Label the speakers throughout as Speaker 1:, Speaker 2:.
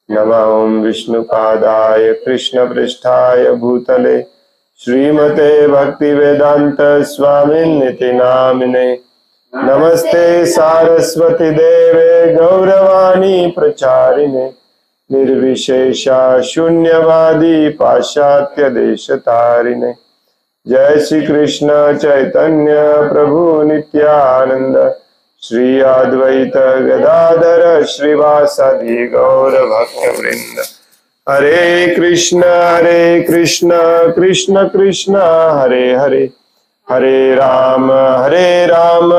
Speaker 1: नमः ओं विष्णुपादाय कृष्णपृष्ठाय भूतले श्रीमते भक्तिवेदांत स्वामिन्निति नामिने। नमस्ते सारस्वती देवे गौरवाणी प्रचारिणे निर्विशेषा शून्यवादी पाश्चात्य देशतारिणे। जय श्री कृष्ण चैतन्य प्रभु नित्यानंद श्री अद्वैत गदाधर श्रीवासादि गौर भक्त वृंद। हरे कृष्ण कृष्ण कृष्ण हरे हरे हरे राम राम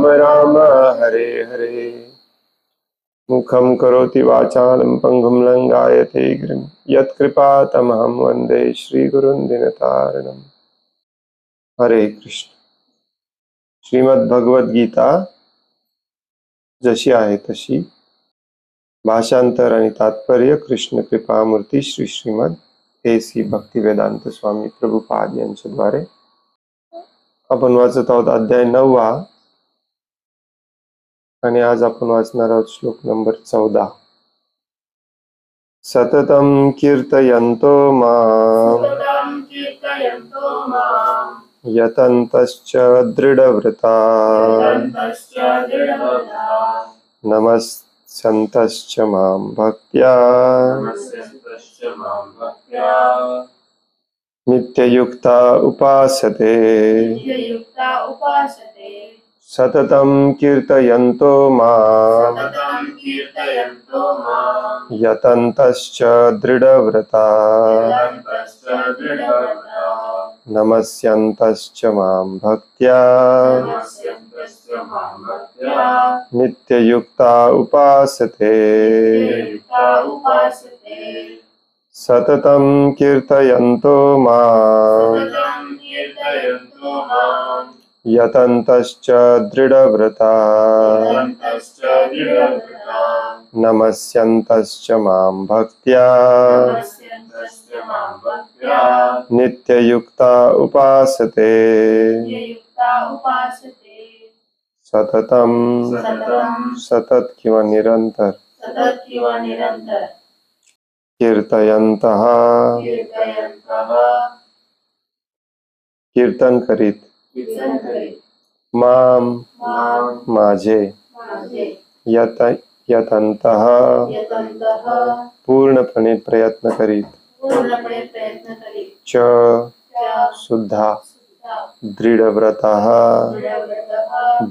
Speaker 1: राम हरे हरे। मुखं करोति वाचालं पंगुं लंघयते गिरिं यत्कृपातमहं वन्दे श्रीगुरुं दीनतारिणम्। हरे कृष्ण। श्रीमद् भगवद गीता जशी आहे तशी, भाषांतर आणि तात्पर्य कृष्ण कृपामूर्ती श्री श्रीमद ए.सी. भक्तिवेदांत स्वामी प्रभुपाद यांच्या द्वारे आपण वाचत आहोत अध्याय 9वा आणि आज आपण वाचणार आहोत श्लोक नंबर 14। सततं कीर्तयन्तो मां यतन्तश्च दृढव्रता नमस्यन्तश्च मां भक्त्या नित्ययुक्ता उपासते। सततं कीर्तयन्तो मां यतन्तश्च दृढव्रता नमस्यन्तश्च मां भक्त्या नित्ययुक्ता उपासते। सततं कीर्तयन्तो मां यतन्तश्च दृढव्रता नमस्यन्तश्च मां भक्त्या नित्ययुक्ता उपासते। सततं सतत किंवा निरंतर, कीर्तयन्तः कीर्तन करीत, माम माझे, यतन्तः पूर्णपणे प्रयत्न करीत, च सुद्धा, दृढव्रतः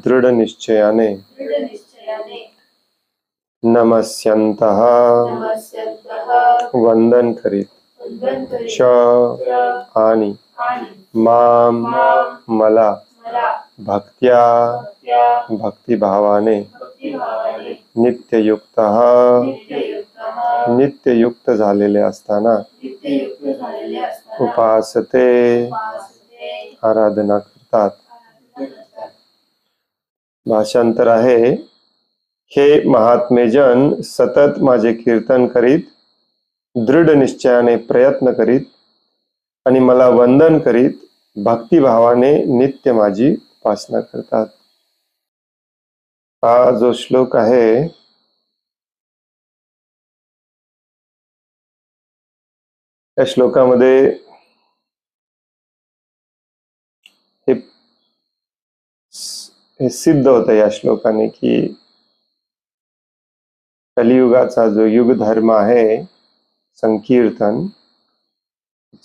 Speaker 1: दृढ निश्चयाने, नमस्यन्तः वंदन करीत, च आणि माम मला, भक्त्या भक्तिभावाने, नित्ययुक्तः नित्ययुक्त झालेले असताना, उपासते आराधना करतात। भाषांतर आहे, हे महात्मेजन सतत माझे कीर्तन करीत, दृढ निश्चयाने प्रयत्न करीत आणि मला वंदन करीत भक्तिभावाने नित्य माझी उपासना करतात। हा जो श्लोक आहे या श्लोकामध्ये हे सिद्ध होतं या श्लोकाने की कलियुगाचा जो युग धर्म आहे संकीर्तन,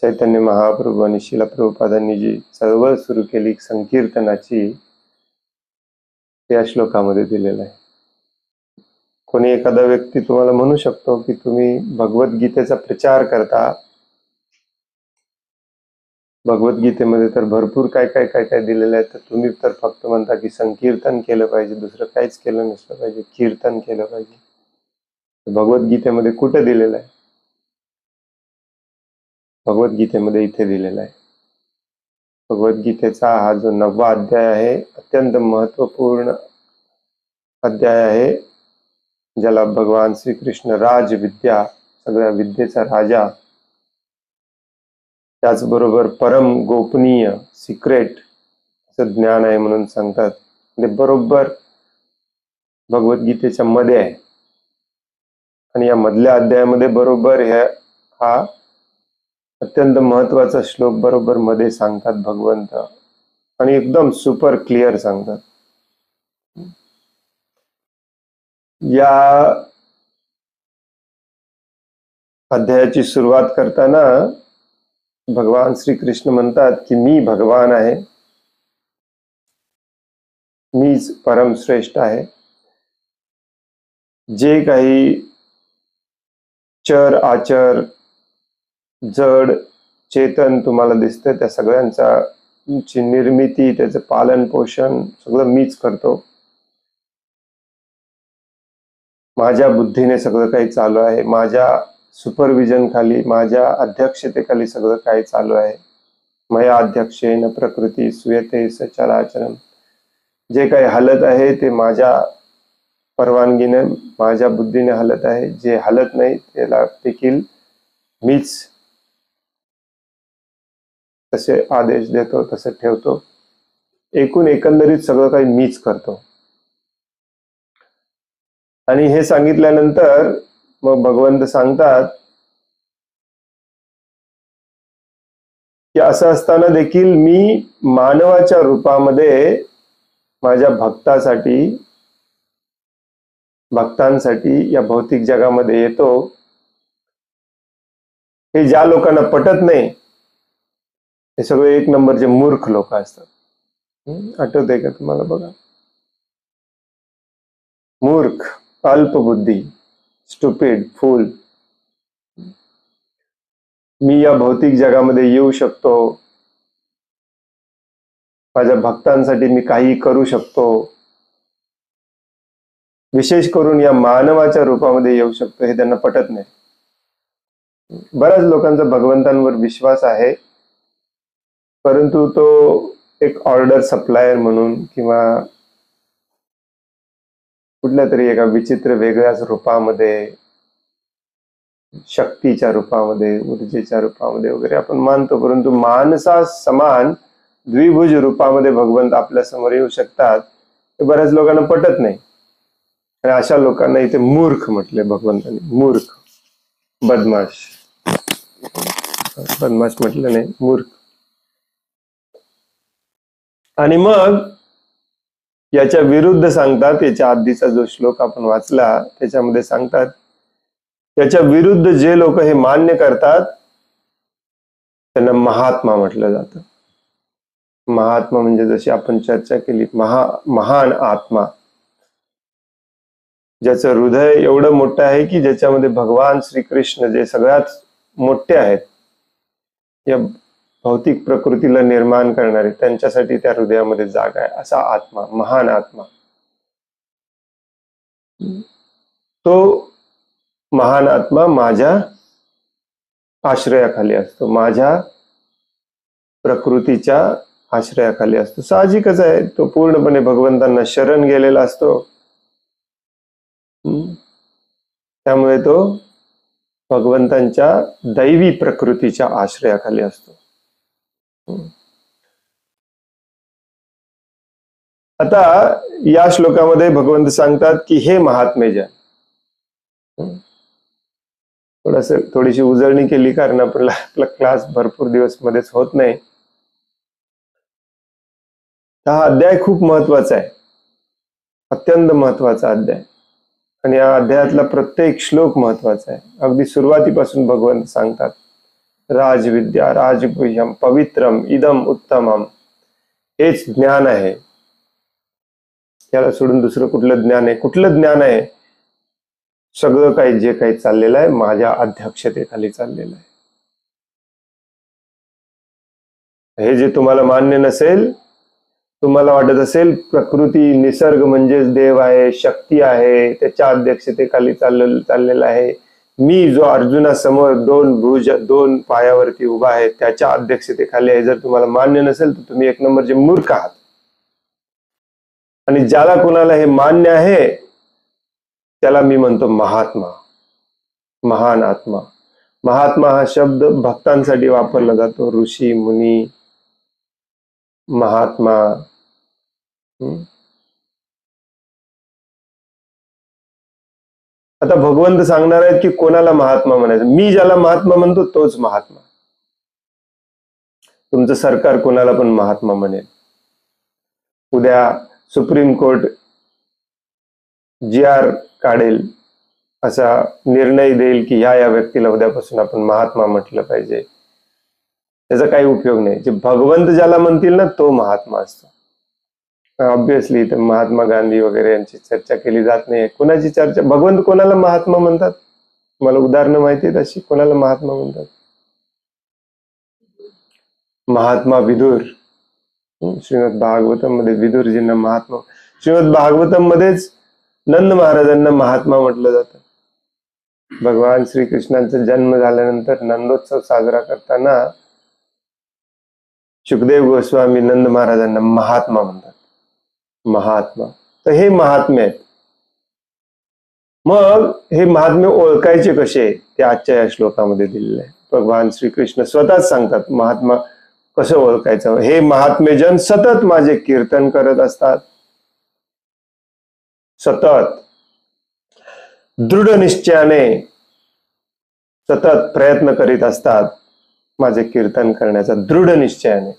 Speaker 1: चैतन्य महाप्रभू आणि श्रील प्रभुपादांनी जी चळवळ सुरू केली संकीर्तनाची, या श्लोकामध्ये दिलेलं आहे। कोणी एखादा व्यक्ती तुम्हाला म्हणू शकतो की तुम्ही भगवद्गीतेचा प्रचार करता, भगवद्गीतेमध्ये तर भरपूर काय काय काय काय दिलेलं आहे, तर तुम्ही तर फक्त म्हणता की संकीर्तन केलं पाहिजे, दुसरं काहीच केलं नसलं पाहिजे, कीर्तन केलं पाहिजे। भगवद्गीतेमध्ये कुठे दिलेलं आहे? भगवद्गीतेमध्ये इथे दिलेला आहे। भगवद्गीतेचा हा जो 9वा अध्याय आहे अत्यंत महत्वपूर्ण अध्याय आहे, ज्याला भगवान श्रीकृष्ण राजविद्या, सगळ्या विद्येचा राजा, त्याचबरोबर परम गोपनीय सिक्रेट असं ज्ञान आहे म्हणून सांगतात। ते बरोबर भगवद्गीतेच्या मध्ये आहे आणि या मधल्या अध्यायामध्ये बरोबर हा अत्यंत महत्वाचा श्लोक बरोबर मध्ये सांगतात भगवंत, आणि एकदम सुपर क्लिअर सांगतात. या अध्यायाची सुरुवात करताना भगवान श्रीकृष्ण म्हणतात की मी भगवान आहे, मीच परमश्रेष्ठ आहे. जे काही चर आचर जड चेतन तुम्हाला दिसतं त्या सगळ्यांची निर्मिती, त्याचं पालन पोषण सगळं मीच करतो. माझ्या बुद्धीने सगळं काही चालू आहे, माझ्या सुपरविजन खाली, माझ्या अध्यक्षतेखाली सगळं काही चालू आहे. मया अध्यक्षेन प्रकृती सुयते सचराचरम. जे काही हलत आहे ते माझ्या परवानगीने, माझ्या बुद्धीने हलत आहे. जे हलत नाही त्याला देखील मीच तसे आदेश देतो, तसे ठेवतो. एकंदरीत सगळं काही मीच करतो. आणि हे सांगितल्यानंतर मग भगवंत सांगतात की असं असताना देखील मी मानवाच्या रूपामध्ये माझ्या भक्तांसाठी या भौतिक जगामध्ये येतो. हे ज्या लोकांना पटत नाही हे सगळे एक नंबरचे मूर्ख लोक असतात. आठवतंय का तुम्हाला? बघा, मूर्ख, अल्पबुद्धी, स्टुपिड, फूल. मी या भौतिक जगामध्ये येऊ शकतो, माझ्या भक्तांसाठी मी काही करू शकतो, विशेष करून या मानवाच्या रूपामध्ये येऊ शकतो, हे त्यांना पटत नाही. बऱ्याच लोकांचा भगवंतांवर विश्वास आहे, परंतु तो एक ऑर्डर सप्लायर म्हणून किंवा कुठल्या तरी एका विचित्र वेगळ्याच रूपामध्ये, शक्तीच्या रूपामध्ये, ऊर्जेच्या रूपामध्ये वगैरे आपण मानतो. परंतु मानसा समान द्विभुज रूपामध्ये भगवंत आपल्या समोर येऊ शकतात हे बऱ्याच लोकांना पटत नाही. आणि अशा लोकांना इथे मूर्ख म्हटले भगवंतांनी. मूर्ख, बदमाश. बदमाश म्हटलं नाही, मूर्ख. आणि मग याच्या विरुद्ध सांगतात, याच्या आधीचा जो श्लोक आपण वाचला त्याच्यामध्ये सांगतात याच्या विरुद्ध जे लोक हे मान्य करतात त्यांना महात्मा म्हटलं जातं. महात्मा म्हणजे जशी आपण चर्चा केली, महान आत्मा, ज्याचं हृदय एवढं मोठं आहे की ज्याच्यामध्ये भगवान श्रीकृष्ण जे सगळ्यात मोठे आहेत, या भौतिक प्रकृतीला निर्माण करणारे, त्यांच्यासाठी त्या हृदयामध्ये जागा आहे. असा आत्मा, महान आत्मा. तो महान आत्मा माझ्या आश्रयाखाली असतो, माझ्या प्रकृतीच्या आश्रयाखाली असतो. साहजिकच आहे, तो पूर्णपणे भगवंतांना शरण गेलेला असतो. त्यामुळे तो भगवंतांच्या दैवी प्रकृतीच्या आश्रयाखाली असतो. आता या श्लोकामध्ये भगवंत सांगतात की हे महात्मे जन, थोडीशी उजळणी केली कारण आपला क्लास भरपूर दिवस मध्येच होत नाही. हा अध्याय खूप महत्वाचा आहे, अत्यंत महत्वाचा अध्याय. आणि या अध्यायातला प्रत्येक श्लोक महत्वाचा आहे. अगदी सुरुवातीपासून भगवंत सांगतात राजविद्या राजगुह्यम पवित्रम इदम उत्तमम. हेच ज्ञान आहे, त्याला सोडून दुसरं कुठलं ज्ञान आहे? कुठलं ज्ञान आहे? सगळं काही जे काही चाललेलं आहे माझ्या अध्यक्षतेखाली चाललेलं आहे. हे जे तुम्हाला मान्य नसेल, तुम्हाला वाटत असेल प्रकृती निसर्ग म्हणजेच देव आहे, शक्ती आहे, त्याच्या अध्यक्षतेखाली चाललेला आहे. मी जो अर्जुनासमोर दोन पायावरती उभा आहे त्याच्या अध्यक्षतेखाली आहे. जर तुम्हाला मान्य नसेल तर तुम्ही एक नंबरचे मूर्ख आहात. आणि ज्याला कोणाला हे मान्य आहे त्याला मी म्हणतो महात्मा, महान आत्मा. महात्मा हा शब्द भक्तांसाठी वापरला जातो. ऋषी मुनी, महात्मा. आता भगवंत सांगणार आहेत की कोणाला महात्मा म्हणायचं. मी ज्याला महात्मा म्हणतो तोच महात्मा. तुमचं सरकार कोणाला पण महात्मा म्हणेल. उद्या सुप्रीम कोर्ट GR काढेल, असा निर्णय देईल की ह्या व्यक्तीला उद्यापासून आपण महात्मा म्हटलं पाहिजे. त्याचा काही उपयोग नाही. जे भगवंत ज्याला म्हणतील ना तो महात्मा असतो. ऑब्विसली इथे महात्मा गांधी वगैरे यांची चर्चा केली जात नाही. कोणाची चर्चा? भगवंत कोणाला महात्मा म्हणतात? मला उदाहरणं माहिती आहेत अशी कोणाला महात्मा म्हणतात? महात्मा विदुर. श्रीमद भागवतम मध्ये विदुरजींना महात्मा. श्रीमद भागवतम मध्येच नंद महाराजांना महात्मा म्हटलं जातं. भगवान श्रीकृष्णांचा जन्म झाल्यानंतर नंदोत्सव साजरा करताना शुकदेव गोस्वामी नंद महाराजांना महात्मा म्हणतात. महात्मा. तर हे महात्मे आहेत. मग हे महात्मे ओळखायचे कसे ते आजच्या या श्लोकामध्ये दिलेले आहे. भगवान श्रीकृष्ण स्वतःच सांगतात महात्मा कसं ओळखायचं. हे महात्मे जन सतत माझे कीर्तन करत असतात, सतत दृढ निश्चयाने सतत प्रयत्न करीत असतात माझे कीर्तन करण्याचा, दृढ निश्चयाने.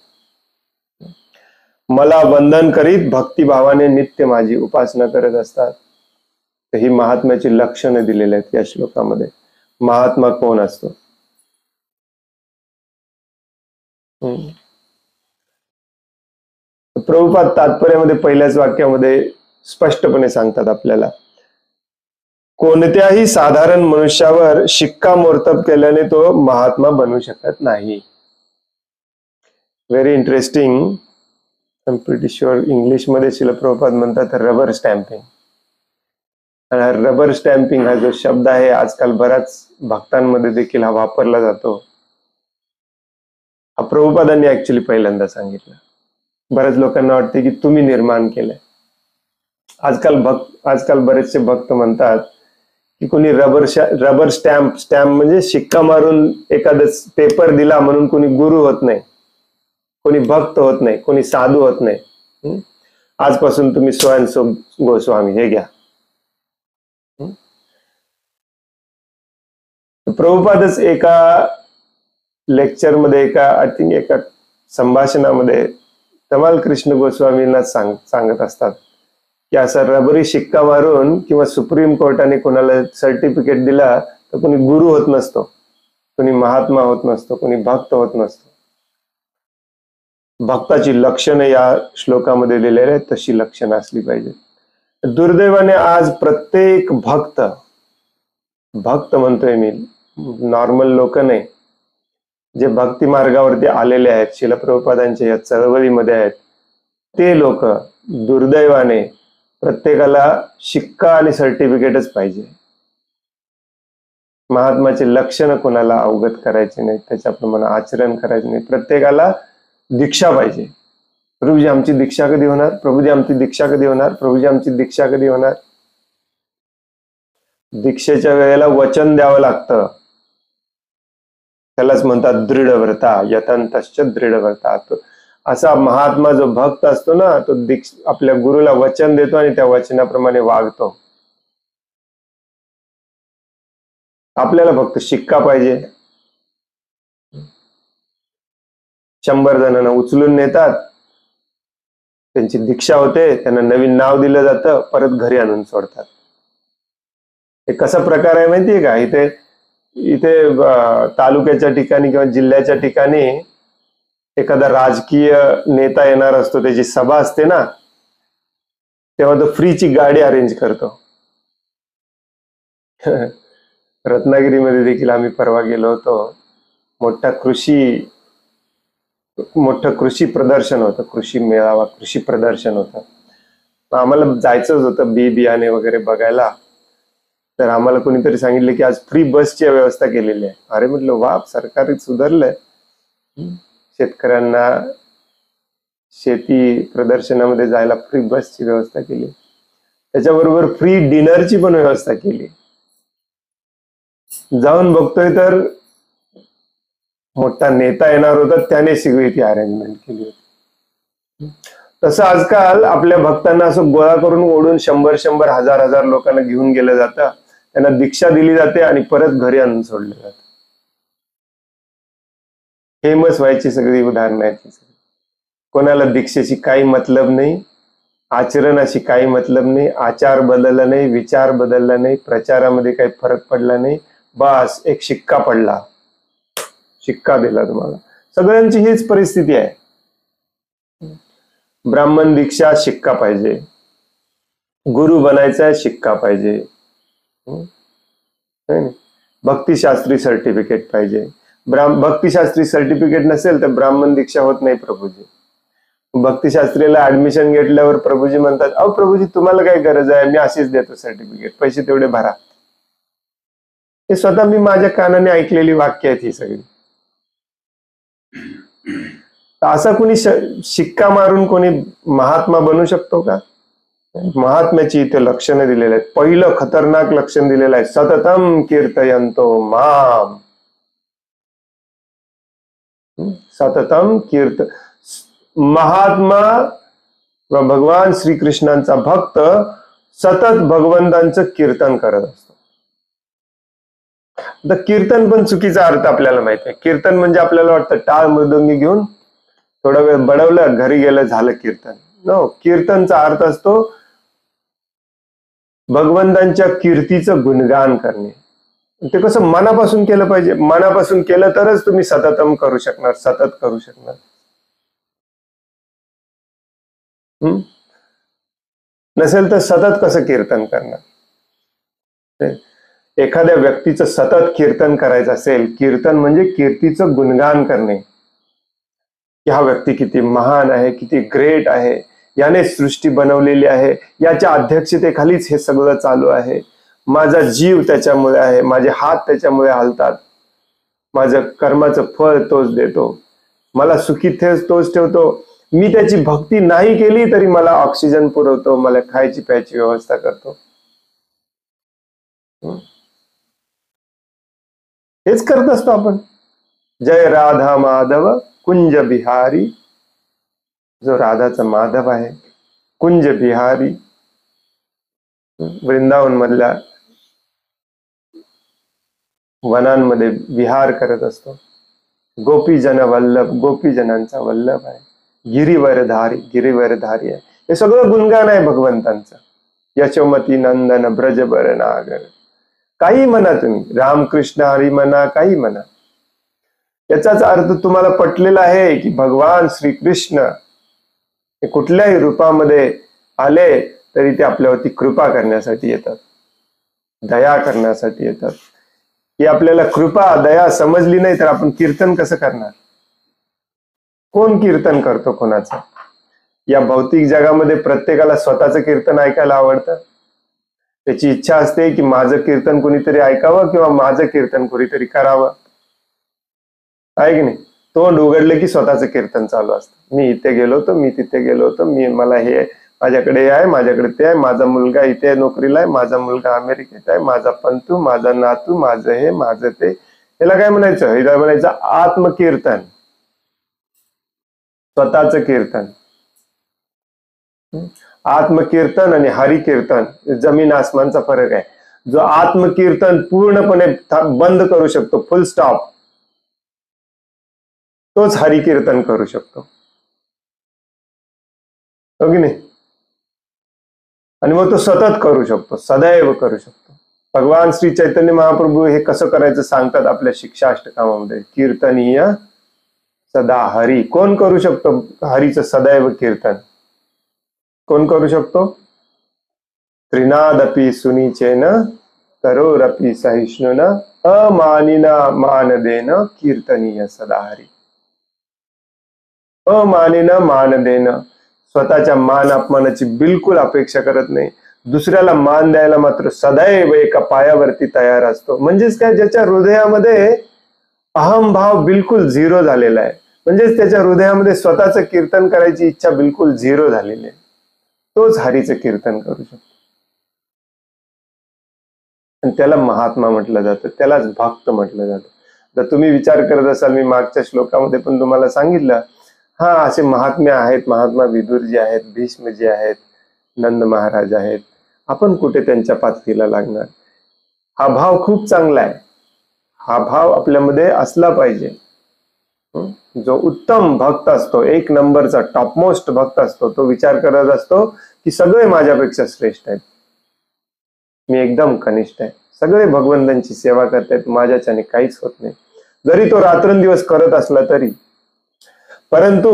Speaker 1: मला वंदन करीत भक्तिभावाने नित्य माझी उपासना करत असतात. तर ही महात्म्याची लक्षणं दिलेली आहेत या श्लोकामध्ये. महात्मा कोण असतो? प्रभुपाद तात्पर्यामध्ये पहिल्याच वाक्यामध्ये स्पष्टपणे सांगतात आपल्याला, कोणत्याही साधारण मनुष्यावर शिक्कामोर्तब केल्याने तो महात्मा बनू शकत नाही. Very interesting. I am pretty sure English मध्ये श्रील प्रभुपाद म्हणतात रबर स्टॅम्पिंग. आणि रबर स्टॅम्पिंग हा जो शब्द आहे आजकाल बऱ्याच भक्तांमध्ये देखील हा वापरला जातो. हा प्रभुपादांनी ऍक्च्युली पहिल्यांदा सांगितलं. बऱ्याच लोकांना वाटते की तुम्ही निर्माण केलंय. आजकाल बरेचसे भक्त म्हणतात की कोणी रबर स्टॅम्प म्हणजे शिक्का मारून एखादा पेपर दिला म्हणून कोणी गुरु होत नाही, कोणी भक्त होत नाही, कोणी साधू होत नाही. आजपासून तुम्ही स्वयंसो गोस्वामी हे घ्या. प्रभुपादच एका लेक्चरमध्ये एका संभाषणामध्ये तमाल कृष्ण गोस्वामींना सांगत असतात की असा रबरी शिक्का मारून किंवा सुप्रीम कोर्टाने कोणाला सर्टिफिकेट दिला तर कोणी गुरु होत नसतो, कोणी महात्मा होत नसतो, कोणी भक्त होत नसतो. भक्ताची लक्षणं या श्लोकामध्ये दिलेली आहेत, तशी लक्षणं असली पाहिजे. दुर्दैवाने आज प्रत्येक भक्त म्हणतोय मी, नॉर्मल लोक नाही, जे भक्ती मार्गावरती आलेले आहेत, श्रील प्रभुपादांच्या या चळवळीमध्ये आहेत, ते लोक दुर्दैवाने प्रत्येकाला शिक्का आणि सर्टिफिकेटच पाहिजे. महात्माचे लक्षण कोणाला अवगत करायचे नाही, त्याच्याप्रमाणे आचरण करायचे नाही. प्रत्येकाला दीक्षा पाहिजे. प्रभूजी आमची दीक्षा कधी होणार? प्रभूजी आमची दीक्षा कधी होणार? प्रभूजी आमची दीक्षा कधी होणार? दीक्षेच्या वेळेला वचन द्यावं लागतं. त्यालाच म्हणतात दृढव्रता, यतंतश्च दृढव्रता. असा महात्मा जो भक्त असतो ना, तो आपल्या गुरुला वचन देतो आणि त्या वचनाप्रमाणे वागतो. आपल्याला फक्त शिक्का पाहिजे. 100 जणांना उचलून नेतात, त्यांची दीक्षा होते, त्यांना नवीन नाव दिलं जातं, परत घरी आणून सोडतात. हे कसा प्रकार आहे माहितीये का? इथे तालुक्याच्या ठिकाणी किंवा जिल्ह्याच्या ठिकाणी एखादा राजकीय नेता येणार असतो, त्याची सभा असते ना, तेव्हा तो फ्रीची गाडी अरेंज करतो. रत्नागिरीमध्ये देखील आम्ही परवा गेलो होतो. मोठं कृषी प्रदर्शन होतं, कृषी मेळावा, कृषी प्रदर्शन होतं. आम्हाला जायचंच होतं बियाणे वगैरे बघायला. तर आम्हाला कोणीतरी सांगितलं की आज फ्री बसची व्यवस्था केलेली आहे. अरे म्हटलं वा, सरकार सुधारलंय. शेतकऱ्यांना शेती प्रदर्शनामध्ये जायला फ्री बसची व्यवस्था केली, त्याच्याबरोबर फ्री डिनरची पण व्यवस्था केली. जाऊन बघतोय तर मोठा नेता येणार होता, त्याने सगळी ती अरेंजमेंट केली होती. तसं आजकाल आपल्या भक्तांना असं गोळा करून ओढून 100 हजार लोकांना घेऊन गेलं जातं. त्यांना दीक्षा दिली जाते आणि परत घरी आणून सोडले जाते. फेमस व्हायची सगळी उदाहरणं आहेत. कोणाला दीक्षेची काही मतलब नाही, आचरणाशी काही मतलब नाही, आचार बदलला नाही, विचार बदलला नाही, प्रचारामध्ये काही फरक पडला नाही, बस एक शिक्का पडला, शिक्का दिला तुम्हाला. सगळ्यांची हीच परिस्थिती आहे. ब्राह्मण दीक्षा शिक्का पाहिजे, गुरु बनायचा शिक्का पाहिजे, भक्तिशास्त्री सर्टिफिकेट पाहिजे. भक्तिशास्त्री सर्टिफिकेट नसेल तर ब्राह्मण दीक्षा होत नाही प्रभूजी. भक्तिशास्त्रीला ऍडमिशन घेतल्यावर प्रभूजी म्हणतात, अहो प्रभूजी तुम्हाला काय गरज आहे, मी अशीच देतो सर्टिफिकेट, पैसे तेवढे भरा. हे स्वतः मी माझ्या कानाने ऐकलेली वाक्य आहेत ही सगळी. असा कोणी शिक्का मारून कोणी महात्मा बनू शकतो का? महात्म्याची इथे लक्षणं दिलेली आहेत. पहिलं खतरनाक लक्षण दिलेलं आहे, सततम कीर्तयंतो माम. सततम महात्मा व भगवान श्रीकृष्णांचा भक्त सतत भगवंतांचं कीर्तन करत असतो. तर कीर्तन पण चुकीचा अर्थ आपल्याला माहित आहे. कीर्तन म्हणजे आपल्याला वाटतं टाळ मृदंगी घेऊन थोडा वेळ बडवलं, घरी गेलं, झालं कीर्तन. नो, कीर्तनचा अर्थ असतो भगवंतांच्या कीर्तीचं गुणगान करणे. ते कसं मनापासून केलं पाहिजे. मनापासून केलं तरच तुम्ही सततम करू शकणार, सतत करू शकणार. नसेल तर सतत कसं कीर्तन करणार? एखाद्या व्यक्तीचं सतत कीर्तन करायचं असेल, कीर्तन म्हणजे कीर्तीचं गुणगान करणे, की हा व्यक्ती किती महान आहे, किती ग्रेट आहे, याने सृष्टी बनवलेली आहे, याच्या अध्यक्षतेखालीच हे सगळं चालू आहे, माझा जीव त्याच्यामुळे आहे, माझे हात त्याच्यामुळे हालतात, माझं कर्माचं फळ तोच देतो, मला सुखी तोच ठेवतो, मी त्याची भक्ती नाही केली तरी मला ऑक्सिजन पुरवतो, मला खायची प्यायची व्यवस्था करतो. हेच करत असतो आपण. जय राधा माधव कुंज बिहारी. जो राधाचा माधव आहे, कुंज बिहारी, वृंदावन मधल्या वनांमध्ये विहार करत असतो. गोपीजन वल्लभ, गोपीजनांचा वल्लभ आहे. गिरीवरधारी, गिरीवरधारी आहे. हे सगळं गुणगान आहे भगवंतांचं. यशोमती नंदन ब्रजबर नागर. काही म्हणा तुम्ही, रामकृष्ण हरी म्हणा, काही म्हणा, याचाच अर्थ तुम्हाला पटलेला आहे की भगवान श्रीकृष्ण हे कुठल्याही रूपामध्ये आले तरी ते आपल्यावरती कृपा करण्यासाठी येतात, दया करण्यासाठी येतात. ही आपल्याला कृपा दया समजली नाही तर आपण कीर्तन कसं करणार? कोण कीर्तन करतो कोणाचं? या भौतिक जगामध्ये प्रत्येकाला स्वतःचं कीर्तन ऐकायला आवडतं. त्याची इच्छा असते की माझं कीर्तन कोणीतरी ऐकावं किंवा माझं कीर्तन कोणीतरी करावं, आहे की नाही? तोंड उघडले की स्वतःचं कीर्तन चालू असतं. मी इथे गेलो होतो, मी तिथे गेलो होतो, मी मला हे माझ्याकडे आहे, माझ्याकडे ते आहे, माझा मुलगा इथे नोकरीला आहे, माझा मुलगा अमेरिकेत आहे, माझा पंतू, माझा नातू, माझं हे, माझं ते. याला काय म्हणायचं? हिला म्हणायचं आत्मकीर्तन, स्वतःचं कीर्तन. आत्मकीर्तन आणि हरिकीर्तन जमीन आसमानचा फरक आहे. जो आत्मकीर्तन पूर्णपणे बंद करू शकतो, फुल स्टॉप, तोच हरिकीर्तन करू शकतो, हो की नाही? आणि मग तो सतत करू शकतो, सदैव करू शकतो. भगवान श्री चैतन्य महाप्रभू हे कसं करायचं सांगतात आपल्या शिक्षाष्टकामध्ये. कीर्तनीय सदा हरी. कोण करू शकतो हरीचं सदैव कीर्तन? कोण करू शकतो? त्रिनादपि सुनिचेन तरोरपि सहिष्णुना अमानिना मानदेन कीर्तनीय सदा हरी. अमानिना मानदेन, स्वतःच्या मान अपमानाची बिलकुल अपेक्षा करत नाही, दुसऱ्याला मान द्यायला मात्र सदैव एका पायावरती तयार असतो. म्हणजेच काय? ज्याच्या हृदयामध्ये अहमभाव बिलकुल झिरो झालेला आहे, म्हणजेच त्याच्या हृदयामध्ये स्वतःचं कीर्तन करायची इच्छा बिलकुल झिरो झालेली आहे, तोच हरीचं कीर्तन करू शकतो. आणि त्याला महात्मा म्हटलं जातं, त्यालाच भक्त म्हटलं जातं. तर तुम्ही विचार करत असाल, मी मागच्या श्लोकामध्ये पण तुम्हाला सांगितलं, हा असे महात्मे आहेत, महात्मा विदुरजी आहेत, भीष्मजी आहेत, नंद महाराज आहेत, आपण कुठे त्यांच्या पातळीला लागणार? हा भाव खूप चांगला आहे, हा भाव आपल्यामध्ये असला पाहिजे. जो उत्तम भक्त असतो, एक नंबरचा टॉपमोस्ट भक्त असतो, तो विचार करत असतो की सगळे माझ्यापेक्षा श्रेष्ठ आहेत, मी एकदम कनिष्ठ आहे, सगळे भगवंतांची सेवा करतायत, माझ्याच्याने काहीच होत नाही, जरी तो रात्रंदिवस करत असला तरी. परंतु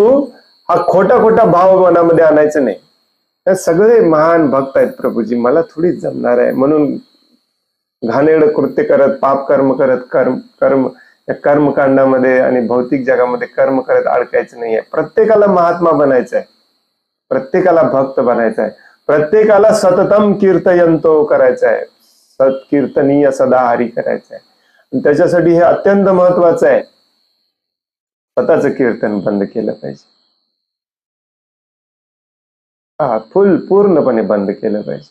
Speaker 1: हा खोटा खोटा भाव मनामध्ये आणायचा नाही. हे सगळे महान भक्त आहेत प्रभूजी, मला थोडीच जमणार आहे म्हणून घाणेरडं कृत्य करत, पाप कर्म करत, कर्मकांडामध्ये आणि भौतिक जगामध्ये कर्म करत अडकायचं नाहीये. प्रत्येकाला महात्मा बनायचं आहे, प्रत्येकाला भक्त बनायचं आहे, प्रत्येकाला सततम कीर्तयंतो करायचं आहे, सत्कीर्तनीय सदा हरी करायचं आहे. त्याच्यासाठी हे अत्यंत महत्वाचं आहे, स्वतःचं कीर्तन बंद केलं पाहिजे. पूर्णपणे बंद केलं पाहिजे.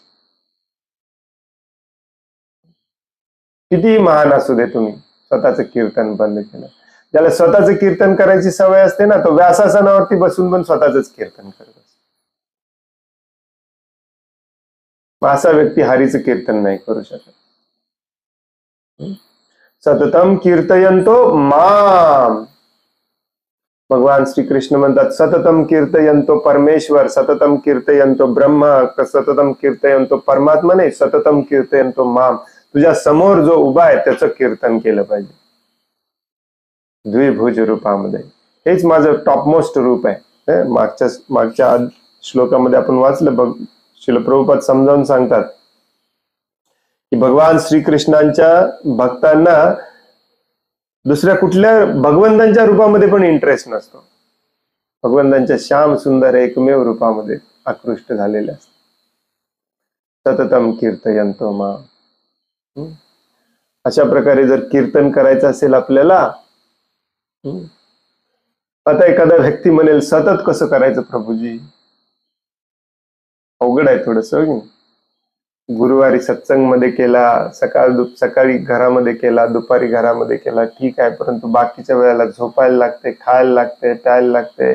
Speaker 1: कितीही महान असू दे, तुम्ही स्वतःचं कीर्तन बंद केलं. ज्याला स्वतःचं कीर्तन करायची सवय असते ना, तो व्यासासनावरती बसून पण स्वतःच कीर्तन करत असतो. असा व्यक्ती हरीचं कीर्तन नाही करू शकत. सततम कीर्तयंतो माम, भगवान श्रीकृष्ण म्हणतात, सततम कीर्तयंतो परमेश्वर, सततम कीर्तयंतो ब्रह्म, सततम कीर्तयंतो परमात्मा नाही, सततम कीर्तयंतो माम. तुझ्या समोर जो उभा आहे त्याचं कीर्तन केलं पाहिजे, द्विभुज रूपामध्ये. हेच माझं टॉपमोस्ट रूप आहे. मागच्या श्लोकामध्ये आपण वाचलं, बघ, श्रील प्रभुपाद समजावून सांगतात की भगवान श्रीकृष्णांच्या भक्तांना दुसऱ्या कुठल्या भगवंतांच्या रूपामध्ये पण इंटरेस्ट नसतो, भगवंतांच्या श्याम सुंदर एकमेव रूपामध्ये आकृष्ट झालेले असतात. सततम कीर्तयंतो माम. अशा प्रकारे जर कीर्तन करायचं असेल आपल्याला, आता एखादा व्यक्ती म्हणेल सतत कसं करायचं प्रभूजी, अवघड आहे थोडस. गुरुवारी सत्संग मध्ये केला, सकाळी घरामध्ये केला, दुपारी घरामध्ये केला, ठीक आहे, परंतु बाकीच्या वेळेला झोपायला लागते, खायला लागते, प्यायला लागते,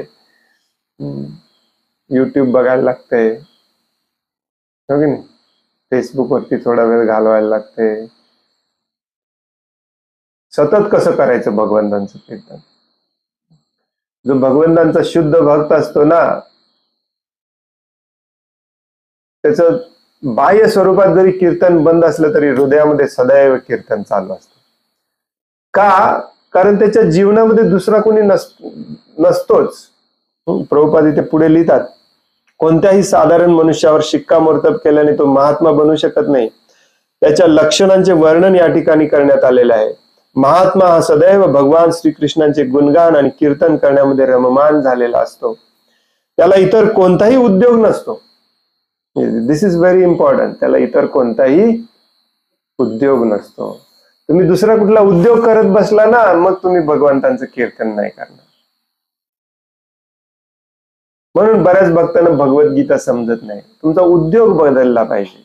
Speaker 1: युट्यूब बघायला लागते, हो की नाही, फेसबुक वरती थोडा वेळ घालवायला लागते. सतत कसं करायचं भगवंतांचं कीर्तन? जो भगवंतांचा शुद्ध भक्त असतो ना, त्याचं बाह्य स्वरूपात जरी कीर्तन बंद असलं तरी हृदयामध्ये सदैव कीर्तन चालू असतं. का? कारण त्याच्या जीवनामध्ये दुसरा कोणी नसतोच. प्रभुपाद इथे पुढे लिहितात, कोणत्याही साधारण मनुष्यावर शिक्कामोर्तब केल्याने तो महात्मा बनू शकत नाही. त्याच्या लक्षणांचे वर्णन या ठिकाणी करण्यात आलेले आहे. महात्मा हा सदैव भगवान श्रीकृष्णांचे गुणगान आणि कीर्तन करण्यामध्ये रममान झालेला असतो. त्याला इतर कोणताही उद्योग नसतो. दिस इज व्हेरी इम्पॉर्टंट. त्याला इतर कोणताही उद्योग नसतो. तुम्ही दुसरा कुठला उद्योग करत बसला ना, मग तुम्ही भगवंतांचं कीर्तन नाही करणार. म्हणून बऱ्याच भक्तांना भगवद्गीता समजत नाही. तुमचा उद्योग बदलला पाहिजे.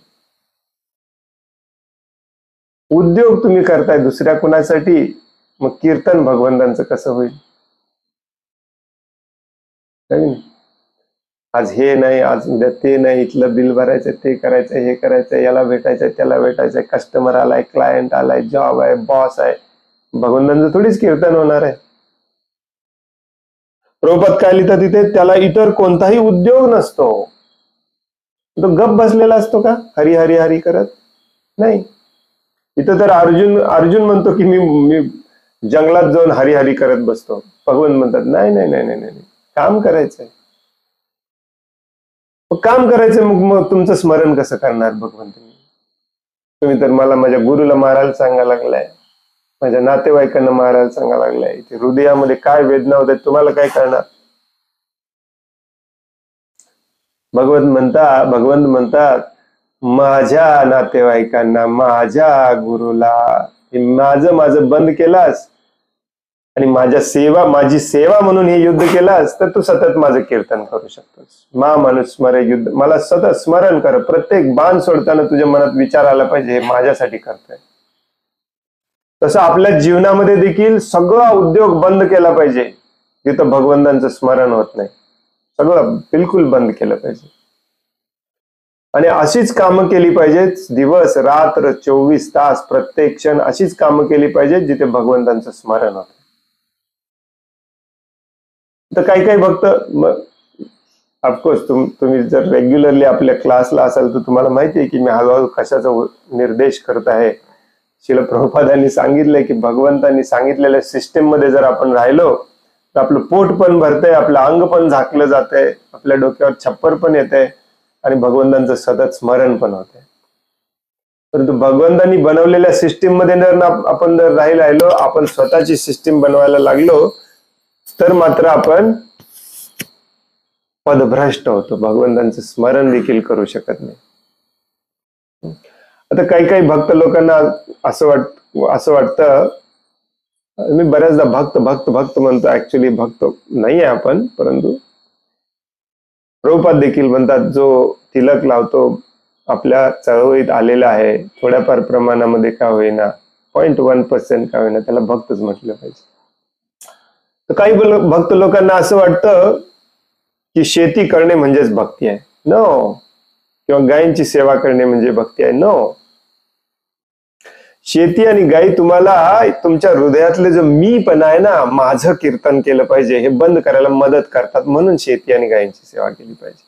Speaker 1: उद्योग तुम्ही करताय दुसऱ्या कुणासाठी, मग कीर्तन भगवंतांचं कसं होईल? आज हे नाही, आज उद्या ते नाही, इथलं बिल भरायचं, ते करायचं, हे करायचं, याला भेटायचंय, त्याला भेटायचंय, कस्टमर आलाय, क्लायंट आलाय, जॉब आहे, बॉस आहे. भगवंतांचं थोडीच कीर्तन होणार आहे. प्रभुपाद काय लिहितात तिथे, त्याला इतर कोणताही उद्योग नसतो. तो गप बसलेला असतो का हरी हरी हरी करत? नाही. इथं तर अर्जुन म्हणतो की मी जंगलात जाऊन हरी हरी करत बसतो. भगवंत म्हणतात नाही नाही नाही नाही नाही, काम करायचंय. काम करायचं, मग तुमचं स्मरण कसं करणार भगवंत? तुम्ही तर मला माझ्या गुरुला मारायला सांगायला लागलाय, माझ्या नातेवाईकांना मारायला सांगायला लागलाय. इथे हृदयामध्ये काय वेदना होत आहेत तुम्हाला काय करणार? भगवंत म्हणतात माझ्या नातेवाईकांना, माझ्या गुरुला माझं बंद केलास आणि माझी सेवा म्हणून हे युद्ध केलास, तर तू सतत माझं कीर्तन करू शकतोस. मनुस्मरे युद्ध, मला सतत स्मरण कर. प्रत्येक बाण सोडताना तुझ्या मनात विचार आला पाहिजे, हे माझ्यासाठी करतोय. तसं आपल्या जीवनामध्ये देखील सगळा उद्योग बंद केला पाहिजे जिथं भगवंतांचं स्मरण होत नाही. सगळं बिलकुल बंद केलं पाहिजे. आणि अशीच कामं केली पाहिजेत, दिवस रात्र 24 तास प्रत्येक क्षण अशीच कामं केली पाहिजेत जिथे भगवंतांचं स्मरण होतं. तर काही काही भक्त, ऑफकोर्स तुम्ही जर रेग्युलरली आपल्या क्लासला असाल तर तुम्हाला माहिती आहे की मी हळूहळू कशाचा निर्देश करत आहे. श्रील प्रभुपादांनी सांगितलंय की भगवंतांनी सांगितलेल्या सिस्टीम मध्ये जर आपण राहिलो तर आपलं पोट पण भरतंय, आपलं अंग पण झाकलं जातंय, आपल्या डोक्यावर छप्पर पण येतंय आणि भगवंतांचं सतत स्मरण पण होतंय. परंतु भगवंतांनी बनवलेल्या सिस्टीम मध्ये जर आपण जर राहिलो, आपण स्वतःची सिस्टीम बनवायला लागलो तर मात्र आपण पदभ्रष्ट होतो, भगवंतांचं स्मरण देखील करू शकत नाही. आता काही काही भक्त लोकांना असं वाटतं, मी बऱ्याचदा भक्त भक्त भक्त म्हणतो, ऍक्च्युली भक्त नाही आहे आपण, परंतु प्रभुपाद देखील म्हणतात जो तिलक लावतो आपल्या चळवळीत आलेला आहे, थोड्याफार प्रमाणामध्ये का होईना, 0.1% का होईना, त्याला भक्तच म्हटलं पाहिजे. तर काही भक्त लोकांना असं वाटतं की शेती करणे म्हणजेच भक्ती आहे. नो. किंवा गायींची सेवा करणे म्हणजे भक्ती आहे. नो. शेती आणि गायी तुम्हाला तुमच्या हृदयातले जो मी पण आहे ना, माझं कीर्तन केलं पाहिजे, हे बंद करायला मदत करतात, म्हणून शेती आणि गायींची सेवा केली पाहिजे.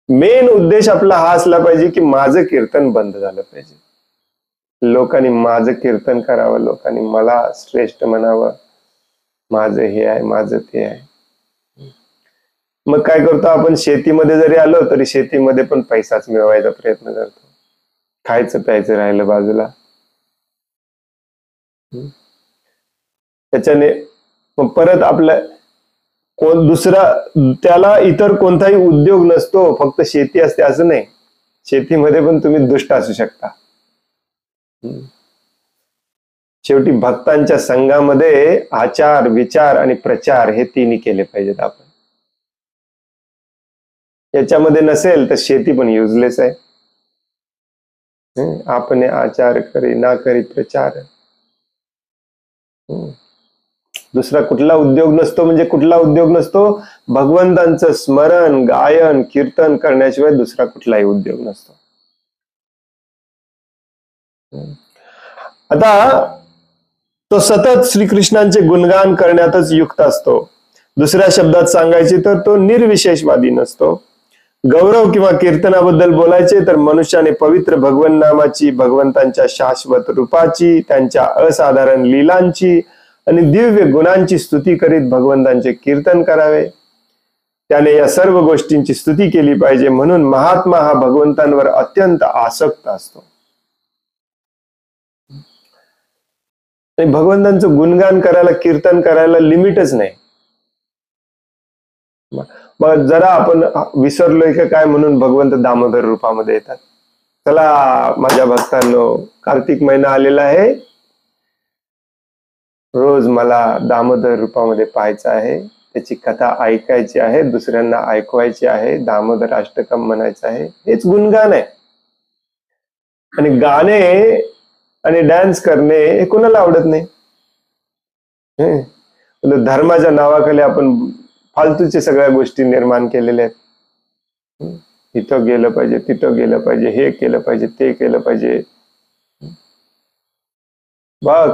Speaker 1: मेन उद्देश आपला हा असला पाहिजे की माझं कीर्तन बंद झालं पाहिजे, लोकांनी माझं कीर्तन करावं, लोकांनी मला श्रेष्ठ म्हणावं, माझं हे आहे, माझं ते आहे. मग काय करतो आपण, शेतीमध्ये जरी आलो तरी शेतीमध्ये पण पैसाच मिळवायचा प्रयत्न करतो, खायचं प्यायचं राहिलं बाजूला. त्याच्याने मग परत आपल्या दुसरा, त्याला इतर कोणताही उद्योग नसतो, फक्त शेती असते असं नाही, शेतीमध्ये पण तुम्ही दुष्ट असू शकता. शेवटी भक्तांच्या संघामध्ये आचार, विचार आणि प्रचार हे तिन्ही केले पाहिजेत आपण. याच्यामध्ये नसेल तर शेती पण युजलेस आहे. आपण आचार करी ना करी प्रचार, दुसरा कुठला उद्योग नसतो. म्हणजे कुठला उद्योग नसतो, भगवंतांचं स्मरण, गायन, कीर्तन करण्याशिवाय दुसरा कुठलाही उद्योग नसतो. आता तो सतत श्रीकृष्णांचे गुणगान करण्यातच युक्त असतो. दुसऱ्या शब्दात सांगायचे तर तो निर्विशेषवादी नसतो. गौरव किंवा कीर्तनाबद्दल बोलायचे तर मनुष्याने पवित्र भगवन नामाची, भगवंतांच्या शाश्वत रूपाची, त्यांच्या असाधारण लीलांची आणि दिव्य गुणांची स्तुती करीत भगवंतांचे कीर्तन करावे. त्याने या सर्व गोष्टींची स्तुती केली पाहिजे. म्हणून महात्मा हा भगवंतांवर अत्यंत आसक्त असतो. भगवंतांचं गुणगान करायला, कीर्तन करायला लिमिटच नाही. मग जरा आपण विसरलोय का काय म्हणून भगवंत दामोदर रूपामध्ये येतात. चला माझ्या भक्तांनो, कार्तिक महिना आलेला आहे, रोज मला दामोदर रूपामध्ये पाहायचं आहे, त्याची कथा ऐकायची आहे, दुसऱ्यांना ऐकवायची आहे, दामोदर अष्टकम म्हणायचं आहे. हेच गुणगान आहे. आणि गाणे आणि डान्स करणे हे कोणाला आवडत नाही. धर्माच्या नावाखाली आपण फालतूचे सगळ्या गोष्टी निर्माण केलेल्या आहेत. इथं गेलं पाहिजे, तिथं गेलं पाहिजे, हे केलं पाहिजे, ते केलं पाहिजे. बघ,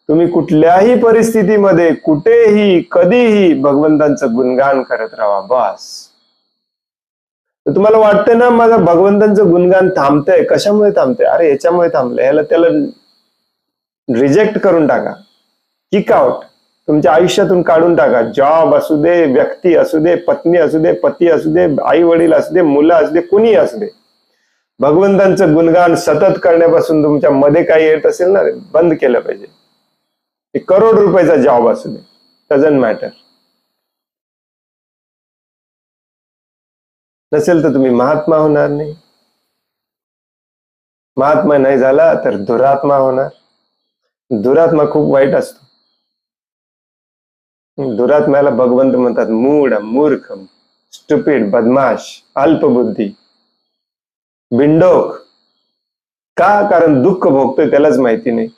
Speaker 1: तुम्ही कुठल्याही परिस्थितीमध्ये, कुठेही, कधीही भगवंतांचं गुणगान करत राहा, बस. तर तुम्हाला वाटतंय ना माझं भगवंतांचं गुणगान थांबतंय, कशामुळे थांबतंय? अरे याच्यामुळे थांबलंय, याला त्याला रिजेक्ट करून टाका, किक आउट, तुमच्या आयुष्यातून काढून टाका. जॉब असू दे, व्यक्ती असू दे, पत्नी असू दे, पती असू दे, आई वडील असू दे, मुलं असू दे, कुणी असू दे, भगवंतांचं गुणगान सतत करण्यापासून तुमच्या मध्ये काही येत असेल ना, बंद केलं पाहिजे. एक करोड रुपयाचा जॉब असू दे, डझंट मॅटर. नसेल तर तुम्ही महात्मा होणार नाही. महात्मा नाही झाला तर दुरात्मा होणार. दुरात्मा खूप वाईट असतो. दुरात्म्याला भगवंत म्हणतात मूढ, मूर्ख, स्टुपिड, बदमाश, अल्पबुद्धी, बिंडोक. का? कारण दुःख भोगतोय त्यालाच माहिती नाही.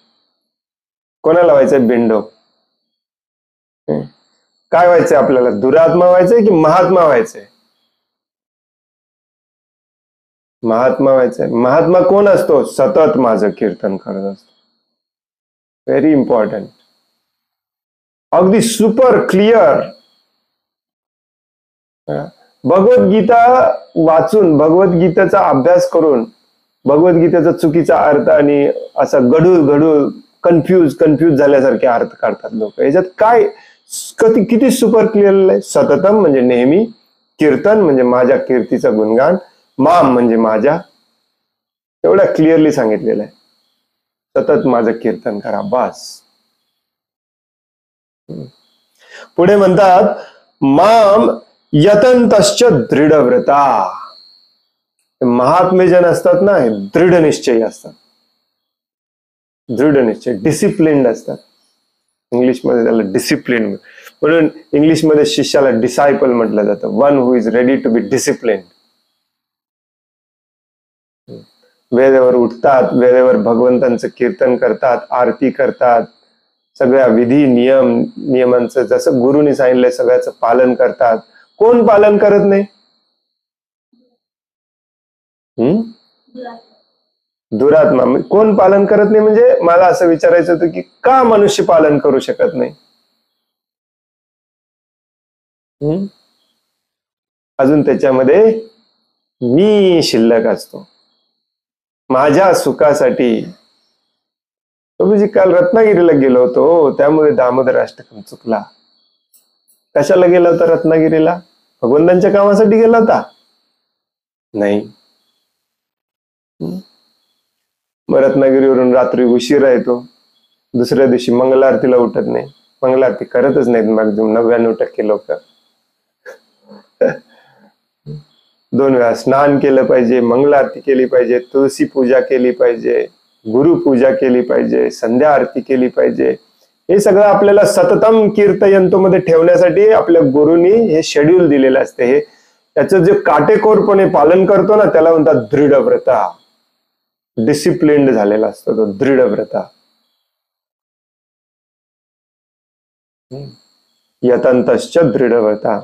Speaker 1: कोणाला व्हायचंय बिंडोक? काय व्हायचंय आपल्याला? दुरात्मा व्हायचंय की महात्मा व्हायचंय? महात्मा व्हायचंय. महात्मा कोण असतो? सतत माझं कीर्तन करत असतो. Very important. अगदी सुपर क्लिअर. भगवद्गीता वाचून, भगवद्गीतेचा अभ्यास करून, भगवद्गीतेचा चुकीचा अर्थ आणि असा गडूळ कन्फ्यूज झाल्यासारखे अर्थ काढतात लोक. याच्यात काय किती सुपर क्लिअर आहे. सततम म्हणजे नेहमी, कीर्तन म्हणजे माझ्या कीर्तीचं गुणगान, माम म्हणजे माझ्या, एवढा क्लिअरली सांगितलेलं आहे. सतत माझं कीर्तन करा बस. पुढे म्हणतात माम यतंतश्च दृढव्रता. महात्मे जन असतात ना, हे दृढ निश्चयी असतात. दृढ निश्चय, डिसिप्लिन्ड असतात. इंग्लिशमध्ये त्याला डिसिप्लिन, म्हणून इंग्लिशमध्ये शिष्याला डिसायपल म्हटलं जातं. One who is ready to be disciplined. वेळेवर उठतात, वेळेवर भगवंतांचं कीर्तन करतात, आरती करतात, सगळ्या विधी नियमांचं जसं गुरुनी सांगितलंय सगळ्याचं पालन करतात. कोण पालन करत नाही? दुरात्मा. कोण पालन करत नाही म्हणजे मला असं विचारायचं होतं की का मनुष्य पालन करू शकत नाही? अजून त्याच्यामध्ये मी शिल्लक असतो माझ्या सुखासाठी. प्रभूजी काल रत्नागिरीला गेलो होतो, त्यामुळे दामोदर अष्टकम चुकला. कशाला गेला होता रत्नागिरीला? भगवंतांच्या कामासाठी गेला होता? नाही. मग रत्नागिरीवरून रात्री उशिरा येतो, दुसऱ्या दिवशी मंगल आरतीला उठत नाही. मंगल आरती करतच नाहीत मग 99% लोक. 2 वेळा स्नान केलं पाहिजे, मंगल आरती केली पाहिजे, तुळशी पूजा केली पाहिजे, गुरु पूजा केली पाहिजे, संध्या आरती केली पाहिजे. हे सगळं आपल्याला सततम कीर्तयंतो मध्ये ठेवण्यासाठी आपल्या गुरुनी हे शेड्यूल दिलेलं असते. हे त्याचं जे काटेकोरपणे पालन करतो ना त्याला म्हणतात दृढव्रता. डिसिप्लिन्ड झालेला असतो तो दृढव्रता. यतंतश्च दृढव्रता.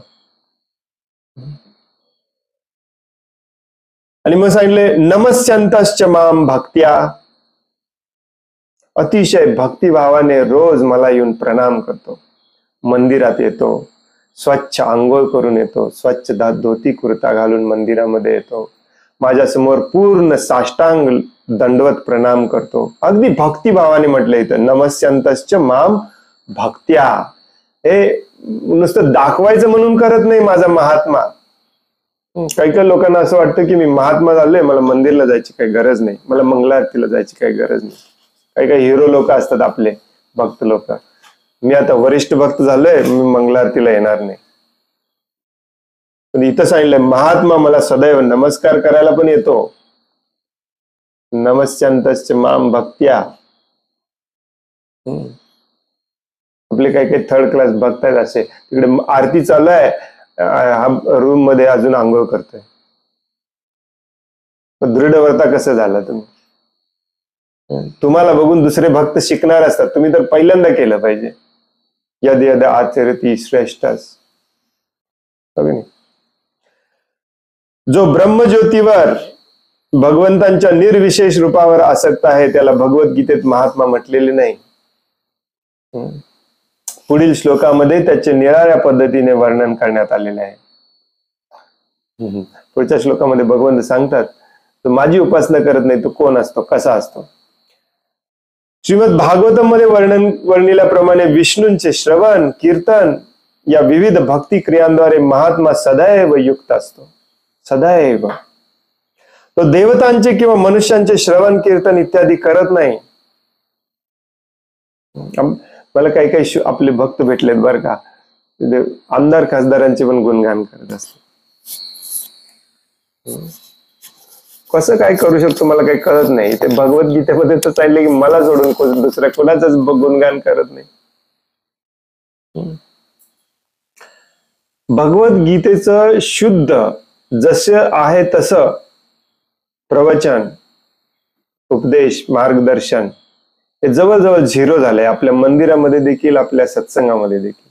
Speaker 1: आणि मग सांगितले नमस्यंतश्च माम भक्त्या. अतिशय भक्तिभावाने रोज मला येऊन प्रणाम करतो. मंदिरात येतो, स्वच्छ आंघोळ करून येतो, स्वच्छ धोती कुर्ता घालून मंदिरामध्ये येतो, माझ्या समोर पूर्ण साष्टांग दंडवत प्रणाम करतो. अगदी भक्तिभावाने म्हटलं इथं नमस्यंतश्च माम भक्त्या. हे नुसतं दाखवायचं म्हणून करत नाही माझा महात्मा. काही काही लोकांना असं वाटतं की मी महात्मा झालोय, मला मंदिरला जायची काही गरज नाही, मला मंगलारतीला जायची काही गरज नाही. काही काही हिरो लोक असतात आपले भक्त लोक, मी आता वरिष्ठ भक्त झालोय, मी मंगलारतीला येणार नाही. पण इथं सांगितलंय महात्मा मला सदैव नमस्कार करायला पण येतो. नमस्यंतश्च माम भक्त्या. आपले काही काही थर्ड क्लास भक्त आहेत असे, तिकडे आरती चालू आहे, रूम मध्ये अजून आंघोळ करतोय. दृढव्रता कसं झालं तुम्ही? तुम्हाला बघून दुसरे भक्त शिकणार असतात, तुम्ही तर पहिल्यांदा केलं पाहिजे. यद यद आचरती श्रेष्ठस. जो ब्रह्मज्योतीवर भगवंतांच्या निर्विशेष रूपावर आसक्त आहे त्याला भगवद्गीतेत महात्मा म्हटलेले नाही. पुढील श्लोकामध्ये त्याचे निराळ्या पद्धतीने वर्णन करण्यात आलेले आहे. पुढच्या श्लोकामध्ये भगवंत सांगतात तो माझी उपासना करत नाही तो कोण असतो, कसा असतो? श्रीमद भागवतम मध्ये वर्णिल्याप्रमाणे विष्णूंचे श्रवण कीर्तन या विविध भक्ती क्रियांद्वारे महात्मा सदैव युक्त असतो. सदैव तो देवतांचे किंवा मनुष्यांचे श्रवण कीर्तन इत्यादी करत नाही. मला काही काही आपले भक्त भेटलेत बरं का, आमदार खासदारांचे पण गुणगान करत असतात. कसं काय करू शकतो मला काही कळत नाही. ते भगवद्गीतेमध्ये तर चालले की मला सोडून दुसऱ्या कोणाचंच गुणगान करत नाही. भगवद्गीतेचं शुद्ध जसं आहे तसं प्रवचन, उपदेश, मार्गदर्शन हे जवळजवळ 0 झालंय आपल्या मंदिरामध्ये देखील, आपल्या सत्संगामध्ये देखील.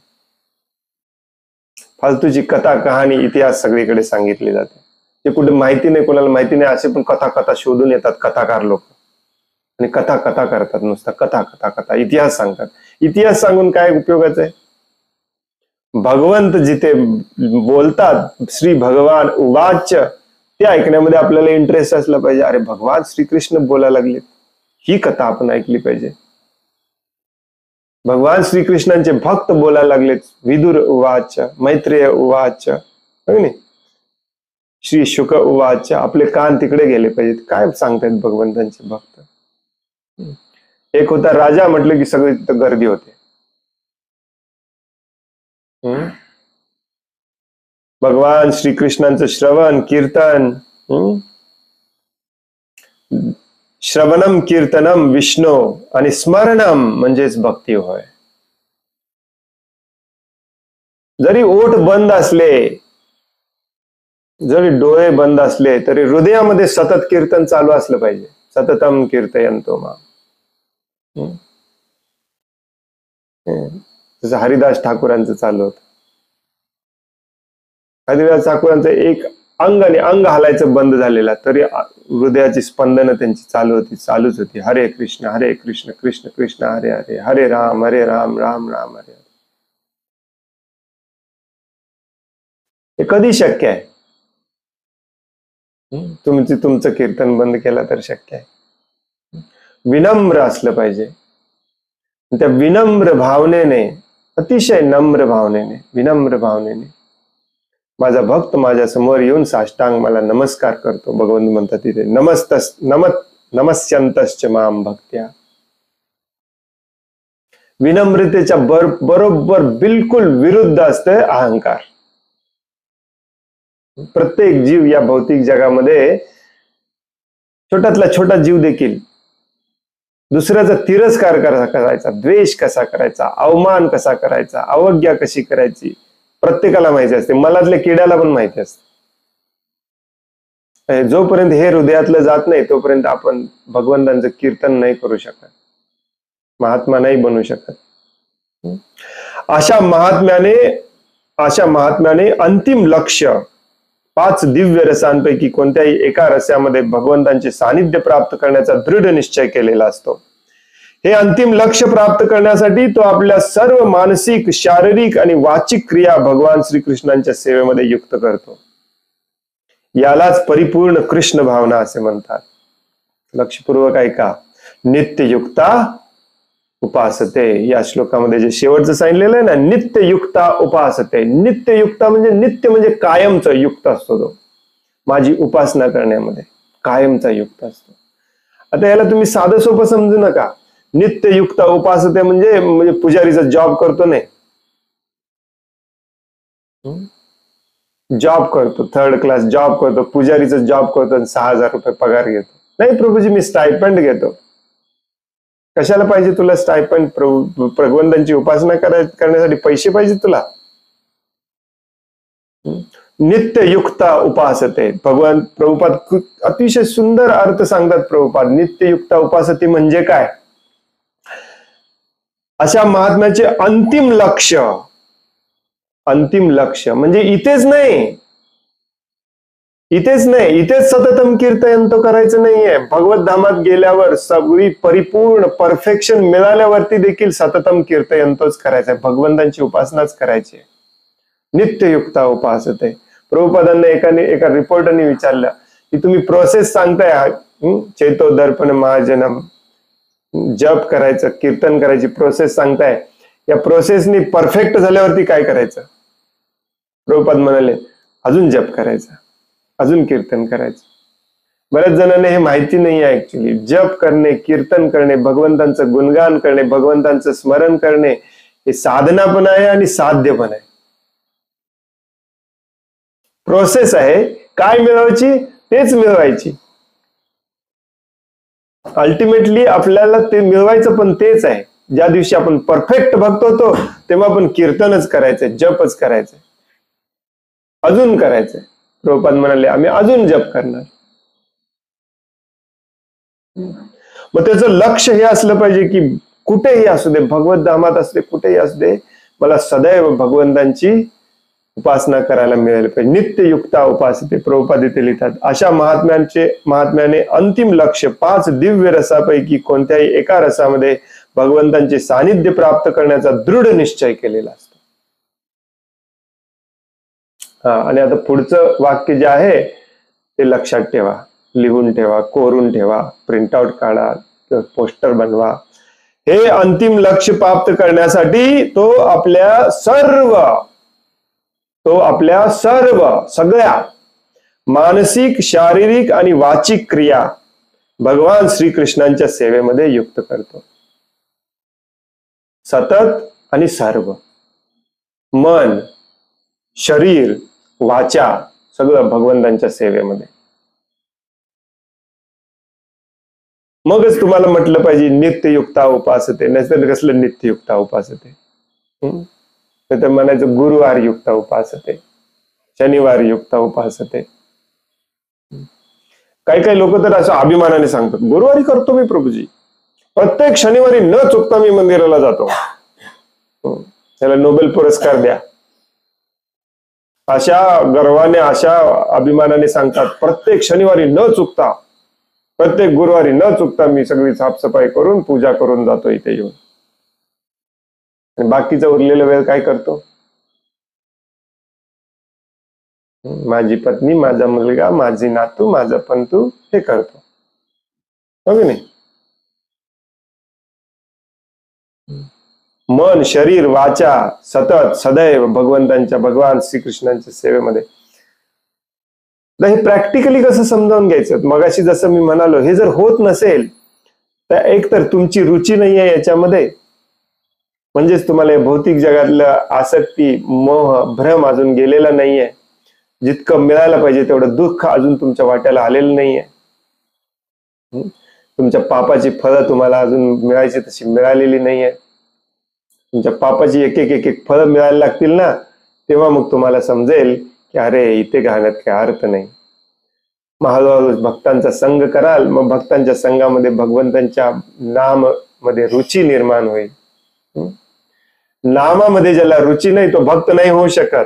Speaker 1: फालतूची कथा, कहाणी, इतिहास सगळीकडे सांगितली जाते. जे कुठे माहिती नाही, कोणाला माहिती नाही, असे पण कथा कथा शोधून येतात कथाकार लोक, आणि कथा कथा करतात, नुसता कथा कथा कथा इतिहास सांगतात. इतिहास सांगून काय उपयोगाचं आहे? भगवंत जिथे बोलतात श्री भगवान उवाच, ते ऐकण्यामध्ये आपल्याला इंटरेस्ट असला पाहिजे. अरे भगवान श्रीकृष्ण बोलायला लागले, ही कथा आपण ऐकली पाहिजे. भगवान श्रीकृष्णांचे भक्त बोलायला लागलेत, विदुर उवाच, मैत्रेय उवाच, नाही, श्री शुक उवाच, आपले कान तिकडे गेले पाहिजेत. काय सांगतायत भगवंतांचे भक्त? एक होता राजा, म्हटलं की सगळे तिथं गर्दी होते. भगवान श्रीकृष्णांचं श्रवण कीर्तन, श्रवणम कीर्तनम विष्णू, आणि स्मरणम म्हणजेच भक्ती होय. जरी ओठ बंद असले, जरी डोळे बंद असले, तरी हृदयामध्ये सतत कीर्तन चालू असलं पाहिजे. सततम कीर्तयंतो माम. जसं हरिदास ठाकूरांचं चालू होतं. हरिदास ठाकूरांचं एक अंग आणि अंग हलायचं बंद झालेला, तरी हृदयाची स्पंदनं त्यांची चालूच होती. हरे कृष्ण कृष्ण कृष्ण हरे हरे, हरे राम राम राम हरे हरे. हे कधी शक्य आहे? तुमचं कीर्तन बंद केलं तर शक्य आहे. विनम्र असलं पाहिजे. त्या विनम्र भावनेने, अतिशय नम्र भावनेने, विनम्र भावनेने माझा भक्त माझ्या समोर येऊन साष्टांग मला नमस्कार करतो. भगवंत म्हणतात तिथे नमस्यंतश्च माम भक्त्या. विनम्रतेच्या बरोबर बिलकुल विरुद्ध असते अहंकार. प्रत्येक जीव या भौतिक जगामध्ये, छोट्यातला छोटा जीव देखील दुसऱ्याचा तिरस्कार कसा करायचा, द्वेष कसा करायचा, अवमान कसा करायचा, अवज्ञा कशी करायची, प्रत्येकाला माहिती असते. मलातल्या किड्याला पण माहिती असते. जोपर्यंत हे हृदयातलं जात नाही तोपर्यंत आपण भगवंतांचं कीर्तन नाही करू शकत, महात्मा नाही बनू शकत. अशा महात्म्याने अंतिम लक्ष्य 5 दिव्य रसांपैकी कोणत्याही एका रस्यामध्ये भगवंतांचे सानिध्य प्राप्त करण्याचा दृढ निश्चय केलेला असतो. हे अंतिम लक्ष्य प्राप्त करण्यासाठी तो आपल्या सर्व मानसिक, शारीरिक आणि वाचिक क्रिया भगवान श्रीकृष्णांच्या सेवेमध्ये युक्त करतो. यालाच परिपूर्ण कृष्ण भावना असे म्हणतात. लक्षपूर्वक ऐका. नित्ययुक्ता उपासते, या श्लोकामध्ये जे शेवटचं सांगितलेलं आहे ना, नित्ययुक्ता उपासते. नित्ययुक्ता म्हणजे नित्य म्हणजे कायमचा युक्त असतो तो. माझी उपासना करण्यामध्ये कायमचा युक्त असतो. आता याला तुम्ही साधं सोपं समजू नका. नित्ययुक्ता उपासते म्हणजे पुजारीचा जॉब करतो नाही, जॉब करतो, 3rd क्लास जॉब करतो, पुजारीचा जॉब करतो आणि 6,000 रुपये पगार घेतो. नाही प्रभूजी, मी स्टायपंड घेतो. कशाला पाहिजे तुला स्टायपंड? भगवंतांची उपासना करण्यासाठी पैसे पाहिजे तुला. नित्ययुक्ता उपासते. भगवान प्रभुपाद अतिशय सुंदर अर्थ सांगतात. प्रभुपाद नित्ययुक्ता उपासते म्हणजे काय? अशा महात्म्याचे अंतिम लक्ष्य म्हणजे इथेच नाही, इथेच सततम कीर्तन करायचं नाहीये. भगवत धामात गेल्यावर सगळी परिपूर्ण परफेक्शन मिळाल्यावरती देखील सततम कीर्तनच करायचंय, भगवंतांची उपासनाच करायची. नित्ययुक्ता उपासते. प्रभुपादांना एका रिपोर्टरने विचारलं की तुम्ही प्रोसेस सांगताय, चेतो दर्पण महाजनम, जप करायचं, कीर्तन करायची प्रोसेस सांगताय, या प्रोसेसनी परफेक्ट झाल्यावरती काय करायचं? प्रभुपाद म्हणाले, अजून जप करायचा, अजून कीर्तन करायचं. बऱ्याच जणांना हे माहिती नाही आहे. ऍक्च्युली जप करणे, कीर्तन करणे, भगवंतांचं गुणगान करणे, भगवंतांचं स्मरण करणे हे साधना पण आहे आणि साध्य पण आहे. प्रोसेस आहे. काय मिळवायची? तेच मिळवायची. अल्टिमेटली आपल्याला ते मिळवायचं पण तेच आहे. ज्या दिवशी आपण परफेक्ट भक्त होतो तेव्हा आपण कीर्तनच करायचंय, जपच करायचंय, अजून करायचंय. प्रभुपाद म्हणाले, आम्ही अजून जप करणार. मग त्याचं लक्ष हे असलं पाहिजे की कुठेही असू दे, भगवत धामात असू दे, कुठेही असू दे, मला सदैव भगवंतांची उपासना करायला मिळाली पाहिजे. नित्ययुक्ता उपासते प्रभुपाद इथे लिहितात. अशा महात्म्याने अंतिम लक्ष्य 5 दिव्य रसापैकी कोणत्याही एका रसामध्ये भगवंतांचे सानिध्य प्राप्त करण्याचा दृढ निश्चय केलेला असतो. आणि आता पुढचं वाक्य जे आहे ते लक्षात ठेवा, लिहून ठेवा, कोरून ठेवा, प्रिंटआउट काढा, पोस्टर बनवा. हे अंतिम लक्ष्य प्राप्त करण्यासाठी तो आपल्या सगळ्या मानसिक, शारीरिक आणि वाचिक क्रिया भगवान श्रीकृष्णांच्या सेवेमध्ये युक्त करतो. सतत आणि सर्व, मन, शरीर, वाचा सगळं भगवंतांच्या सेवेमध्ये. मगच तुम्हाला म्हटलं पाहिजे नित्ययुक्ता उपासते, नसेल कसलं नित्ययुक्ता उपासते. तर म्हणायचं गुरुवार युक्ता उपासते, शनिवार युक्ता उपासते. काही काही लोक तर असं अभिमानाने सांगतात गुरुवारी करतो मी प्रभूजी, प्रत्येक शनिवारी न चुकता मी मंदिराला जातो. त्याला नोबेल पुरस्कार द्या. अशा गर्वाने, अशा अभिमानाने सांगतात प्रत्येक शनिवारी न चुकता, प्रत्येक गुरुवारी न चुकता मी सगळी साफसफाई करून पूजा करून जातो इथे येऊन. आणि बाकीचा उरलेला वेळ काय करतो? माझी पत्नी, माझा मुलगा, माझी नातू, माझा पंतू हे करतो, हो की नाही? मन, शरीर, वाचा सतत सदैव भगवान श्रीकृष्णांच्या सेवेमध्ये. हे प्रॅक्टिकली कसं समजावून घ्यायचं? मगाशी जसं मी म्हणालो, हे जर होत नसेल तर एक तर तुमची रुची नाही आहे याच्यामध्ये, म्हणजेच तुम्हाला भौतिक जगातलं आसक्ती, मोह, भ्रम अजून गेलेला नाहीये. जितकं मिळायला पाहिजे तेवढं दुःख अजून तुमच्या वाट्याला आलेलं नाहीये. तुमच्या पापाची फळं तुम्हाला अजून मिळायची तशी मिळालेली नाहीये. तुमच्या पापाची एक एक फळं मिळायला लागतील ना, तेव्हा मग तुम्हाला समजेल की अरे इथे घालण्यात काही अर्थ नाही. मग हळूहळू भक्तांचा संग कराल, मग भक्तांच्या संघामध्ये भगवंतांच्या नाम मध्ये रुची निर्माण होईल. नामामध्ये ज्याला रुची नाही तो भक्त नाही होऊ शकत.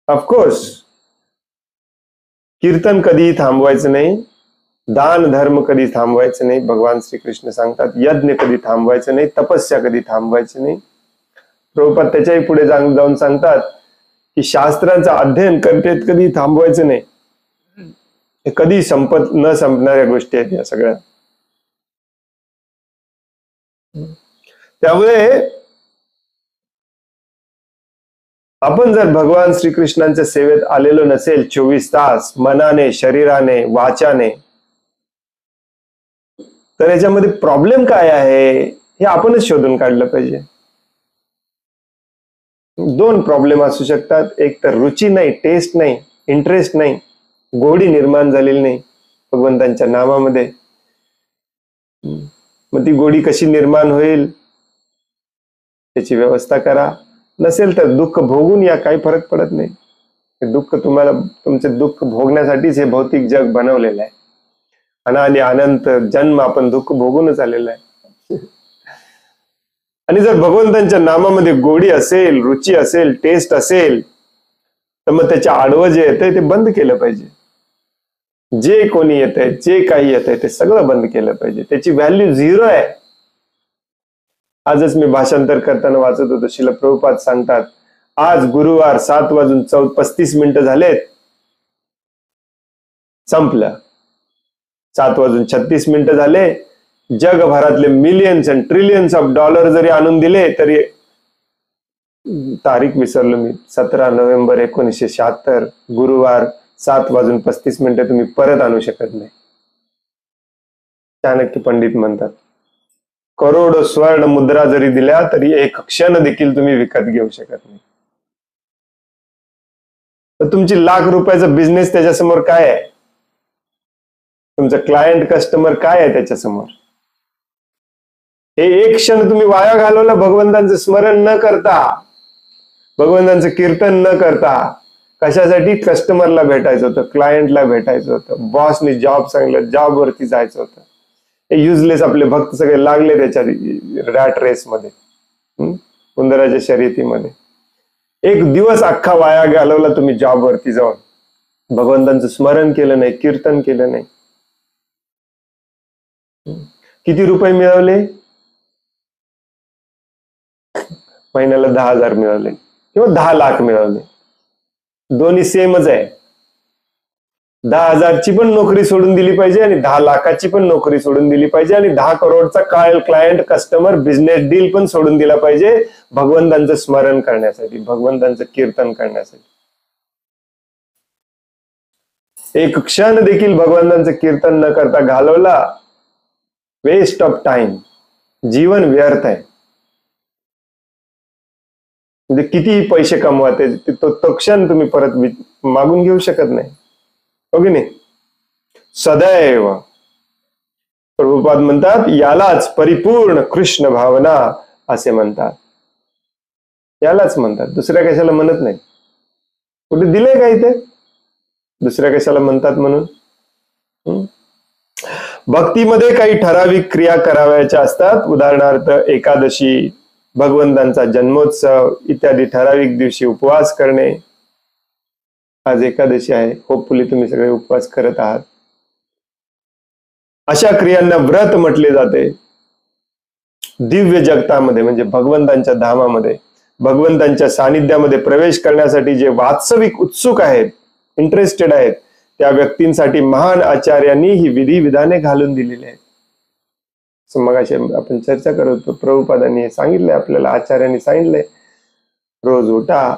Speaker 1: ऑफकोर्स कीर्तन कधीही थांबवायचं नाही, दान धर्म कधी थांबवायचं नाही. भगवान श्रीकृष्ण सांगतात यज्ञ कधी थांबवायचं नाही, तपस्या कधी थांबवायचं नाही. प्रभुपाद त्याच्याही पुढे जाऊन सांगतात की शास्त्रांचं अध्ययन करतेत कधी थांबवायचं नाही. हे कधी न संपणाऱ्या गोष्टी आहेत या सगळ्या. त्यामुळे आपण जर भगवान श्रीकृष्णांच्या सेवेत आलेलो नसेल 24 तास मनाने, शरीराने, वाचाने, तर याच्यामध्ये प्रॉब्लेम काय आहे हे आपणच शोधून काढलं पाहिजे. 2 प्रॉब्लेम असू शकतात. एक तर रुची नाही, टेस्ट नाही, इंटरेस्ट नाही, गोडी निर्माण झालेली नाही भगवंतांच्या नामामध्ये. मग ती गोडी कशी निर्माण होईल त्याची व्यवस्था करा. नसेल तर दुःख भोगून या, काही फरक पडत नाही. हे दुःख तुम्हाला, तुमचे दुःख भोगण्यासाठीच हे भौतिक जग बनवलेलं आहे. अनादि अनंत जन्म आपण दुःख भोगूनच आलेलं आहे. आणि जर भगवंतांच्या नामामध्ये गोडी असेल, रुची असेल, टेस्ट असेल, तर मग त्याच्या आडवं जे येतंय ते बंद केलं पाहिजे. जे कोणी येतंय, जे काही येतंय ते सगळं बंद केलं पाहिजे. त्याची व्हॅल्यू 0 आहे. आजच मी भाषांतर करताना वाचत होतो, श्रील प्रभुपाद सांगतात आज गुरुवार 7:35 झालेत, संपलं. 7:36 झाले. जगभरातले millions and trillions of dollar जरी आणून दिले तरी, तारीख विसरलो मी, 17 नोव्हेंबर 1976 गुरुवार 7:35 तुम्ही परत आणू शकत नाही. चाणक्य पंडित म्हणतात करोडो स्वर्ण मुद्रा जरी दिल्या तरी एक क्षण देखील तुम्ही विकत घेऊ शकत नाही. तर तुमची लाख रुपयाचा बिझनेस त्याच्यासमोर काय आहे? तुमचं क्लायंट, कस्टमर काय आहे त्याच्यासमोर? हे एक क्षण तुम्ही वाया घालवलं भगवंतांचं स्मरण न करता, भगवंतांचं कीर्तन न करता. कशासाठी? कस्टमरला भेटायचं होतं, क्लायंटला भेटायचं होतं, बॉसने जॉब सांगितलं, जॉबवरती जायचं होतं. हे युजलेस आपले भक्त सगळे लागले त्याच्या रॅट रेस मध्ये. उंदराच्या शर्यतीमध्ये. एक दिवस अख्खा वाया घालवला तुम्ही जॉबवरती जाऊन, भगवंतांचं स्मरण केलं नाही, कीर्तन केलं नाही. किती रुपये मिळवले? महिन्याला 10,000 मिळवले किंवा 10 लाख मिळवले, दोन्ही सेमच आहे. 10,000ची पण नोकरी सोडून दिली पाहिजे आणि 10 लाखाची पण नोकरी सोडून दिली पाहिजे आणि 10 करोडचा क्लायंट, कस्टमर, बिझनेस डील पण सोडून दिला पाहिजे भगवंतांचं स्मरण करण्यासाठी, भगवंतांचं कीर्तन करण्यासाठी. एक क्षण देखील भगवंतांचं कीर्तन न करता घालवला, वेस्ट ऑफ टाइम, जीवन व्यर्थ आहे. म्हणजे कितीही पैसे कमवा, तो क्षण तुम्ही परत मागून घेऊ शकत नाही, हो की नाही? सदैव प्रभुपाद म्हणतात यालाच परिपूर्ण कृष्ण भावना असे म्हणतात. यालाच म्हणतात, दुसऱ्या कशाला म्हणत नाही. कुठे दिले का इथे दुसऱ्या कशाला म्हणतात म्हणून? भक्तीमध्ये काही ठराविक क्रिया करावयाच्या असतात. उदाहरणार्थ एकादशी, भगवंतांचा जन्मोत्सव इत्यादी ठराविक दिवशी उपवास करणे. आज एकादशी आहे, होपफुली तुम्ही सगळे उपवास करत आहात. अशा क्रियांना व्रत म्हटले जाते. दिव्य जगतामध्ये म्हणजे भगवंतांच्या धामामध्ये, भगवंतांच्या सानिध्यामध्ये प्रवेश करण्यासाठी जे वास्तविक उत्सुक आहेत, इंटरेस्टेड आहेत, त्या व्यक्तींसाठी महान आचार्यांनी ही विधी विधाने घालून दिलेली आहेत. मग असे आपण चर्चा करत होतो, प्रभुपादांनी सांगितलंय आपल्याला, आचार्यांनी सांगितलंय, रोज उठा,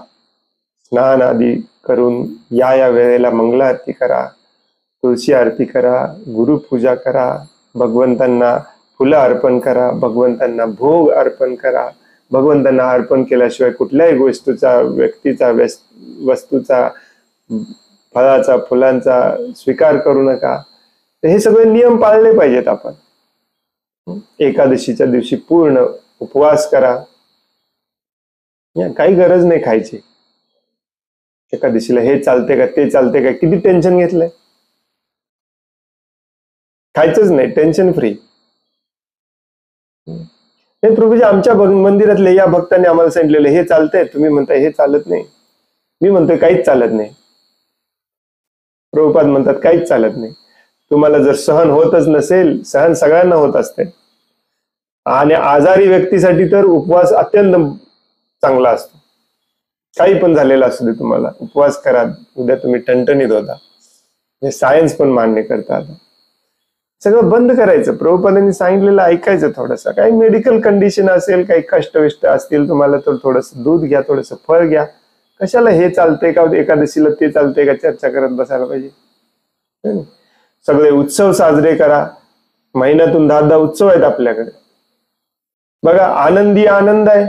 Speaker 1: स्नान आदी करून या वेळेला मंगल आरती करा, तुळशी आरती करा, गुरुपूजा करा, भगवंतांना फुलं अर्पण करा, भगवंतांना भोग अर्पण करा. भगवंतांना अर्पण केल्याशिवाय कुठल्याही गोष्टीचा, व्यक्तीचा, वस्तूचा, फळाचा, फुलांचा स्वीकार करू नका. हे सगळे नियम पाळले पाहिजेत आपण. एकादशीच्या दिवशी पूर्ण उपवास करा. काही गरज नाही खायची. एकादशीला हे चालते का, ते चालते का, किती टेन्शन घेतलंय. खायचंच नाही, टेन्शन फ्री. हे प्रभूजी आमच्या मंदिरातले या भक्तांनी आम्हाला सांगितलेलं हे चालतंय, तुम्ही म्हणताय हे चालत नाही. मी म्हणतोय काहीच चालत नाही. प्रभुपाद म्हणतात काहीच चालत नाही. तुम्हाला जर सहन होतच नसेल, सहन सगळ्यांना होत असते, आणि आजारी व्यक्तीसाठी तर उपवास अत्यंत चांगला असतो. काही पण झालेलं असू दे, तुम्हाला उपवास करा, उद्या तुम्ही टणटणीत होता. हे सायन्स पण मान्य करतात. सगळं बंद करायचं, प्रभुपादांनी सांगितलेलं ऐकायचं. थोडंसं काही मेडिकल कंडिशन असेल, काही कष्टविष्ट असतील तुम्हाला, तर थोडंसं दूध घ्या, थोडंसं फळ घ्या. कशाला हे चालतंय का एकादशीला, ते चालतंय का चर्चा करत बसायला पाहिजे. सगळे उत्सव साजरे करा. महिन्यातून 10 उत्सव आहेत आपल्याकडे. बघा, आनंदी आनंद आहे,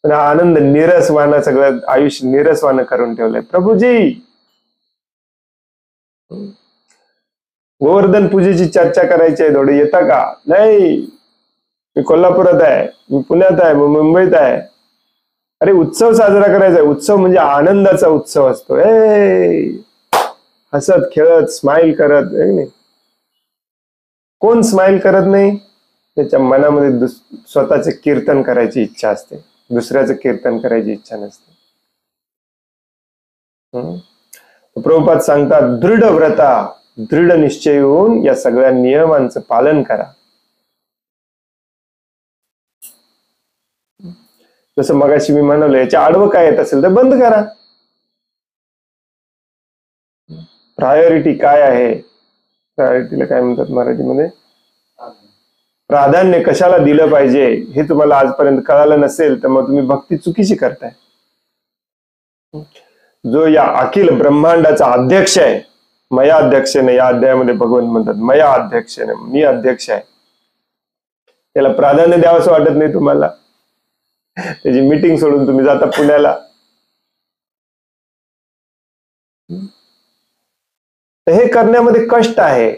Speaker 1: पण आनंद निरसवानं, सगळं आयुष्य निरसवानं करून ठेवलंय. प्रभूजी गोवर्धन पूजेची चर्चा करायची आहे, थोडी येता का? नाही, मी कोल्हापुरात आहे, मी पुण्यात आहे, मी मुंबईत आहे. अरे उत्सव साजरा करायचा आहे. उत्सव म्हणजे आनंदाचा उत्सव असतो. हसत खेळत, स्माइल करत. नाही, कोण स्माइल करत नाही? त्याच्या मनामध्ये स्वतःचे कीर्तन करायची इच्छा असते, दुसऱ्याचं कीर्तन करायची इच्छा नसते. प्रभुपाद सांगतात, दृढ व्रता, दृढ निश्चय होऊन या सगळ्या नियमांचं पालन करा. जसं मगाशी मी म्हणालो, याच्या आडवं काय येत असेल तर बंद करा. प्रायोरिटी काय आहे? प्रायोरिटीला काय म्हणतात मराठीमध्ये? प्राधान्य कशाला दिलं पाहिजे हे तुम्हाला आजपर्यंत कळालं नसेल तर मग तुम्ही भक्ती चुकीची करताय. जो या अखिल ब्रह्मांडाचा अध्यक्ष आहे, मया अध्यक्षने, या अध्यायामध्ये भगवंत म्हणतात मया अध्यक्षने, मी अध्यक्ष आहे, त्याला प्राधान्य द्यावंसं वाटत नाही तुम्हाला. त्याची मीटिंग सोडून तुम्ही जाता पुण्याला. हे करण्यामध्ये कष्ट आहे.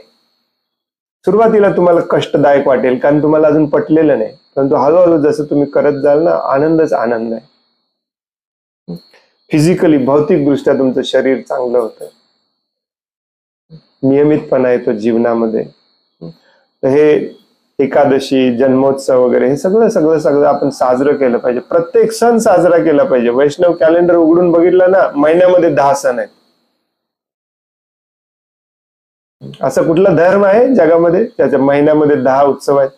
Speaker 1: सुरुवातीला तुम्हाला कष्टदायक वाटेल, कारण तुम्हाला अजून पटलेलं नाही, परंतु हळूहळू जसं तुम्ही करत जाल ना, आनंदच आनंद आहे. फिजिकली, भौतिक दृष्ट्या तुमचं शरीर चांगलं होतं, नियमितपणा येतो जीवनामध्ये. हे एकादशी, जन्मोत्सव वगैरे हे सगळं सगळं सगळं आपण साजरं केलं पाहिजे. प्रत्येक सण साजरा केला पाहिजे. वैष्णव कॅलेंडर उघडून बघितलं ना, महिन्यामध्ये 10 सण आहेत. असा कुठला धर्म आहे जगामध्ये त्याच्या महिन्यामध्ये 10 उत्सव आहेत?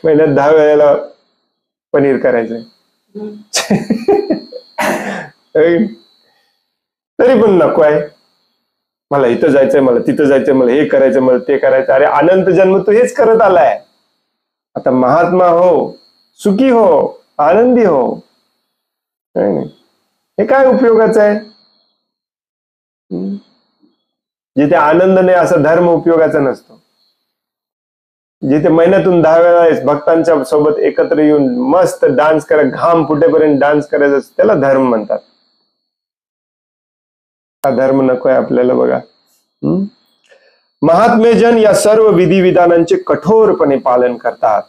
Speaker 1: महिन्यात 10 वेळेला पनीर करायचंय. तरी पण नको आहे. मला इथं जायचंय, मला तिथं जायचंय, मला हे करायचं, मला ते करायचं. अरे अनंत जन्म तू हेच करत आलाय. आता महात्मा हो, सुखी हो, आनंदी हो. हे काय उपयोगाचं आहे? जिथे आनंद नाही असा धर्म उपयोगाचा नसतो. जिथे महिन्यातून 10 वेळा भक्तांच्या सोबत एकत्र येऊन मस्त डान्स करा, घाम फुटेपर्यंत डान्स करायचं, त्याला धर्म म्हणतात. हा धर्म नकोय आपल्याला. बघा, महात्मेजन या सर्व विधिविधानांचे कठोरपणे पालन करतात.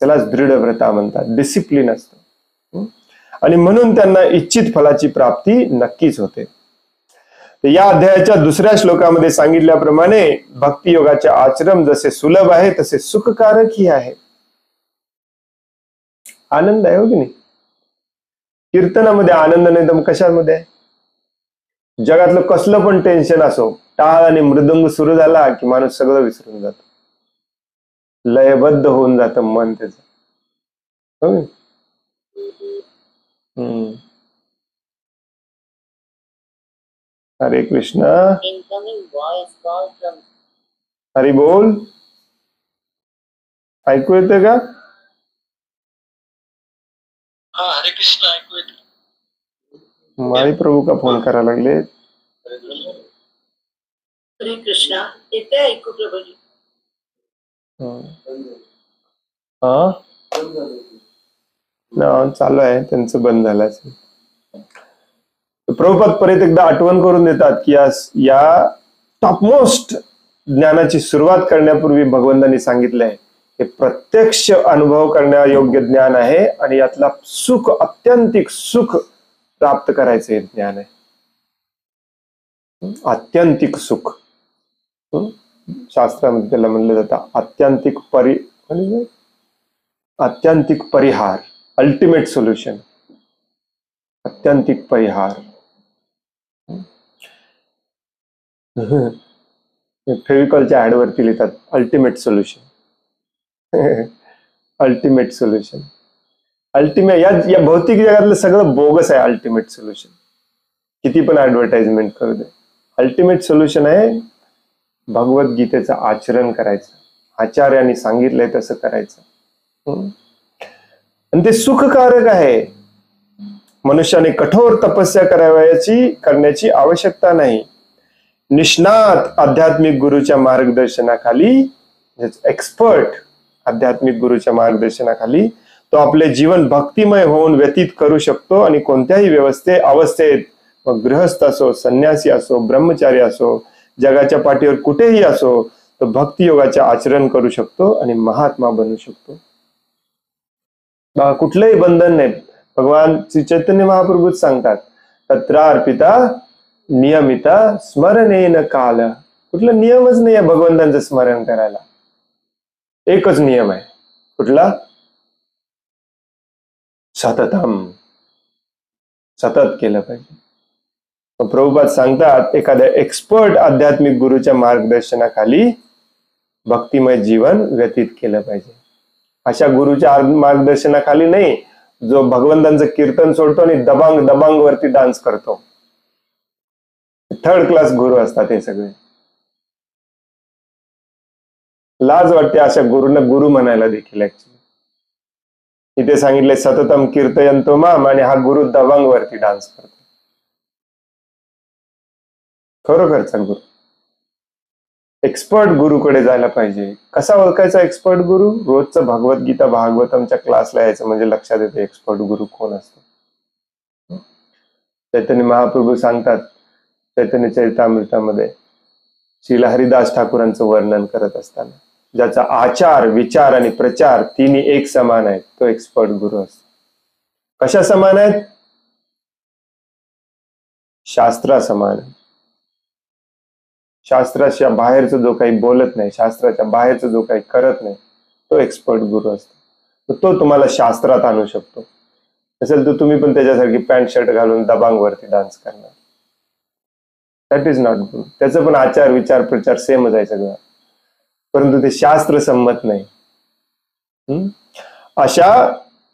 Speaker 1: त्यालाच दृढव्रता म्हणतात, डिसिप्लिन असतं. आणि म्हणून त्यांना इच्छित फलाची प्राप्ती नक्कीच होते. या अध्यायाच्या दुसऱ्या श्लोकामध्ये सांगितल्याप्रमाणे भक्ती योगाचे आचरण जसे सुलभ आहे तसे सुखकारकही आहे. आनंद आहे, हो की नाही? कीर्तनामध्ये आनंद नाही तर मग कशामध्ये आहे? जगातलं कसलं पण टेन्शन असो, टाळ आणि मृदंग सुरू झाला की माणूस सगळं विसरून जातो, लयबद्ध होऊन जातं मन त्याचं. हरे कृष्णा. हरी बोल. ऐकू येतं का?
Speaker 2: हरे कृष्ण ऐकू येतं.
Speaker 1: माळी प्रभू का फोन करायला लागले?
Speaker 2: हरे कृष्णा येते ऐकू प्रभूजी.
Speaker 1: हा ना, चालू आहे त्यांचं, बंद झालं असेल. प्रभुपाद परत एकदा आठवण करून देतात की या टॉपमोस्ट ज्ञानाची सुरुवात करण्यापूर्वी भगवंतांनी सांगितलंय हे प्रत्यक्ष अनुभव करण्यायोग्य ज्ञान आहे आणि यातला सुख, अत्यंतिक सुख प्राप्त करायचे ज्ञान आहे. आत्यंतिक सुख शास्त्रामध्ये त्याला म्हणलं जातं आत्यंतिक परिहार, अल्टिमेट सोल्युशन, आत्यंतिक परिहार. फेविकॉलच्या ऍड वरती लिहितात ultimate solution. Ultimate solution, ultimate. या भौतिक जगातलं सगळं बोगस आहे. अल्टिमेट सोल्युशन किती पण ऍडव्हर्टाइजमेंट करू दे, अल्टिमेट सोल्युशन आहे भगवद्गीतेचं आचरण करायचं, आचार्यांनी सांगितलंय तसं करायचं. आणि ते सुखकारक आहे. मनुष्याने कठोर तपस्या करण्याची आवश्यकता नाही. निष्णात आध्यात्मिक गुरुच्या मार्गदर्शनाखाली, एक्सपर्ट आध्यात्मिक गुरुच्या मार्गदर्शनाखाली तो आपले जीवन भक्तिमय होऊन व्यतीत करू शकतो. आणि कोणत्याही अवस्थेत, मग गृहस्थ असो, संन्यासी असो, ब्रह्मचारी असो, जगाच्या पाठीवर कुठेही असो, तो भक्ती योगाचे आचरण करू शकतो आणि महात्मा बनू शकतो. कुठलंही बंधन नाही. भगवान श्री चैतन्य महाप्रभूच सांगतात, तत्रार्पिता नियमिता स्मरणेन काल. कुठला नियमच नाही आहे भगवंतांचं स्मरण करायला. एकच नियम आहे. कुठला? सततम, सतत केलं पाहिजे. प्रभुपाद सांगतात, एखाद्या एक्सपर्ट आध्यात्मिक गुरुच्या मार्गदर्शनाखाली भक्तिमय जीवन व्यतीत केलं पाहिजे. अशा गुरुच्या मार्गदर्शनाखाली नाही जो भगवंतांचं कीर्तन सोडतो आणि दबांग वरती डान्स करतो. थर्ड क्लास गुरु असतात हे सगळे. लाज वाटते अशा गुरुंना गुरु म्हणायला देखील. ऍक्च्युली इथे सांगितले सततम कीर्तयंतो माम, आणि हा गुरु दबांग वरती डान्स करतो. खरोखरचा गुरु, एक्सपर्ट गुरुकडे जायला पाहिजे. कसा ओळखायचा एक्सपर्ट गुरु? रोजचं भगवद्गीता भागवतमच्या क्लासला यायचं म्हणजे लक्षात येतं एक्सपर्ट गुरु कोण असतो. चैतन्य महाप्रभू सांगतात चैतन्य चरितामृतामध्ये, श्रीला हरिदास ठाकूरांचं वर्णन करत असताना, ज्याचा आचार, विचार आणि प्रचार तिन्ही एक समान आहेत, तो एक्सपर्ट गुरु असतो. कशा समान आहेत? शास्त्रा समान. शास्त्राच्या बाहेरचं जो काही बोलत नाही, शास्त्राच्या बाहेरचं जो काही करत नाही, तो एक्सपर्ट गुरु असतो. तो तुम्हाला शास्त्रात आणू शकतो. असेल तर तुम्ही पण त्याच्यासारखी पॅन्ट शर्ट घालून दबांगवरती डान्स करणार. That is not good. त्याचं पण आचार विचार प्रचार सेमच आहे सगळं, परंतु ते शास्त्र संमत नाही. अशा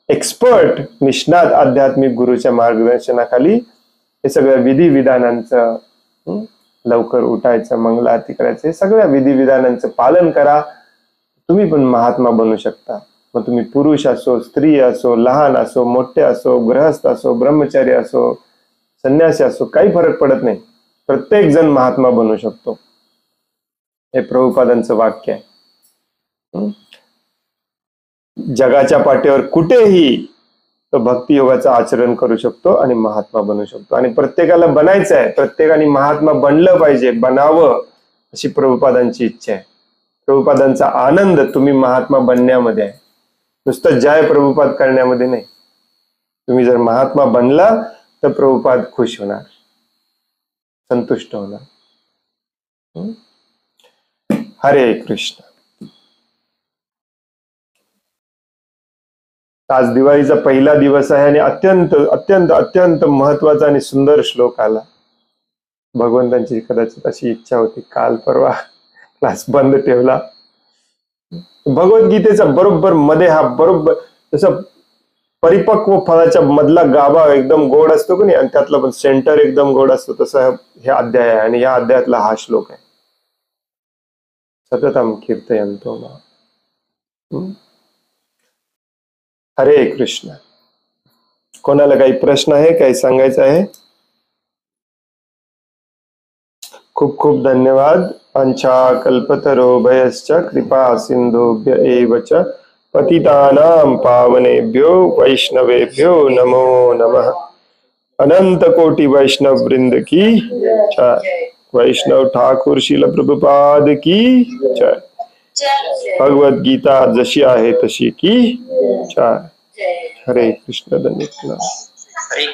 Speaker 1: एक्सपर्ट निष्णात आध्यात्मिक गुरुच्या मार्गदर्शनाखाली हे सगळ्या विधी विधानांचं, लवकर उठायचं, मंगल आरती करायचं, हे सगळ्या विधी विधानांचं पालन करा. तुम्ही पण महात्मा बनू शकता. मग तुम्ही पुरुष असो, स्त्री असो, लहान असो, मोठे असो, गृहस्थ असो, ब्रह्मचारी असो, संन्यासी असो, काही फरक पडत नाही. प्रत्येक जण महात्मा बनू शकतो. हे प्रभुपादांचं वाक्य आहे. जगाच्या पाठीवर कुठेही तो भक्ती योगाचं आचरण करू शकतो आणि महात्मा बनू शकतो. आणि प्रत्येकाला बनायचं आहे, प्रत्येकाने महात्मा बनलं पाहिजे, बनावं अशी प्रभुपादांची इच्छा आहे. प्रभुपादांचा आनंद तुम्ही महात्मा बनण्यामध्ये आहे, नुसतं जय प्रभुपाद करण्यामध्ये नाही. तुम्ही जर महात्मा बनला तर प्रभुपाद खुश होणार, संतुष्ट होणार. हरे कृष्ण. आज दिवाळीचा पहिला दिवस आहे आणि अत्यंत अत्यंत अत्यंत महत्वाचा आणि सुंदर श्लोक आला. भगवंतांची कदाचित अशी इच्छा होती, काल परवा क्लास बंद ठेवला. भगवद्गीतेचा बरोबर मध्ये हा बरोबर जसं परिपक्व फळाच्या मधला गाभा एकदम गोड असतो की नाही, आणि त्यातला पण सेंटर एकदम गोड असतो, तसं हे अध्याय आहे. आणि या अध्यायातला हा श्लोक आहे. सततम कीर्तयन्तो मां. हरे कृष्ण. कोणाला काही प्रश्न आहे, काही सांगायचं आहे? खूप खूप धन्यवाद. अंचा कल्पतरोभयश्च कृपा सिंधुभ्य एव च पतितानां पावनेभ्यो वैष्णवेभ्यो नमो नमः. अनंत कोटि वैष्णव वृंद की जय. वैष्णव ठाकुर श्रील प्रभुपाद की जय. भगवद गीता जशी आहे तशी की जय. हरे कृष्ण. धन्यवाद.
Speaker 2: हरे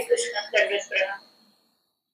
Speaker 2: कृष्ण.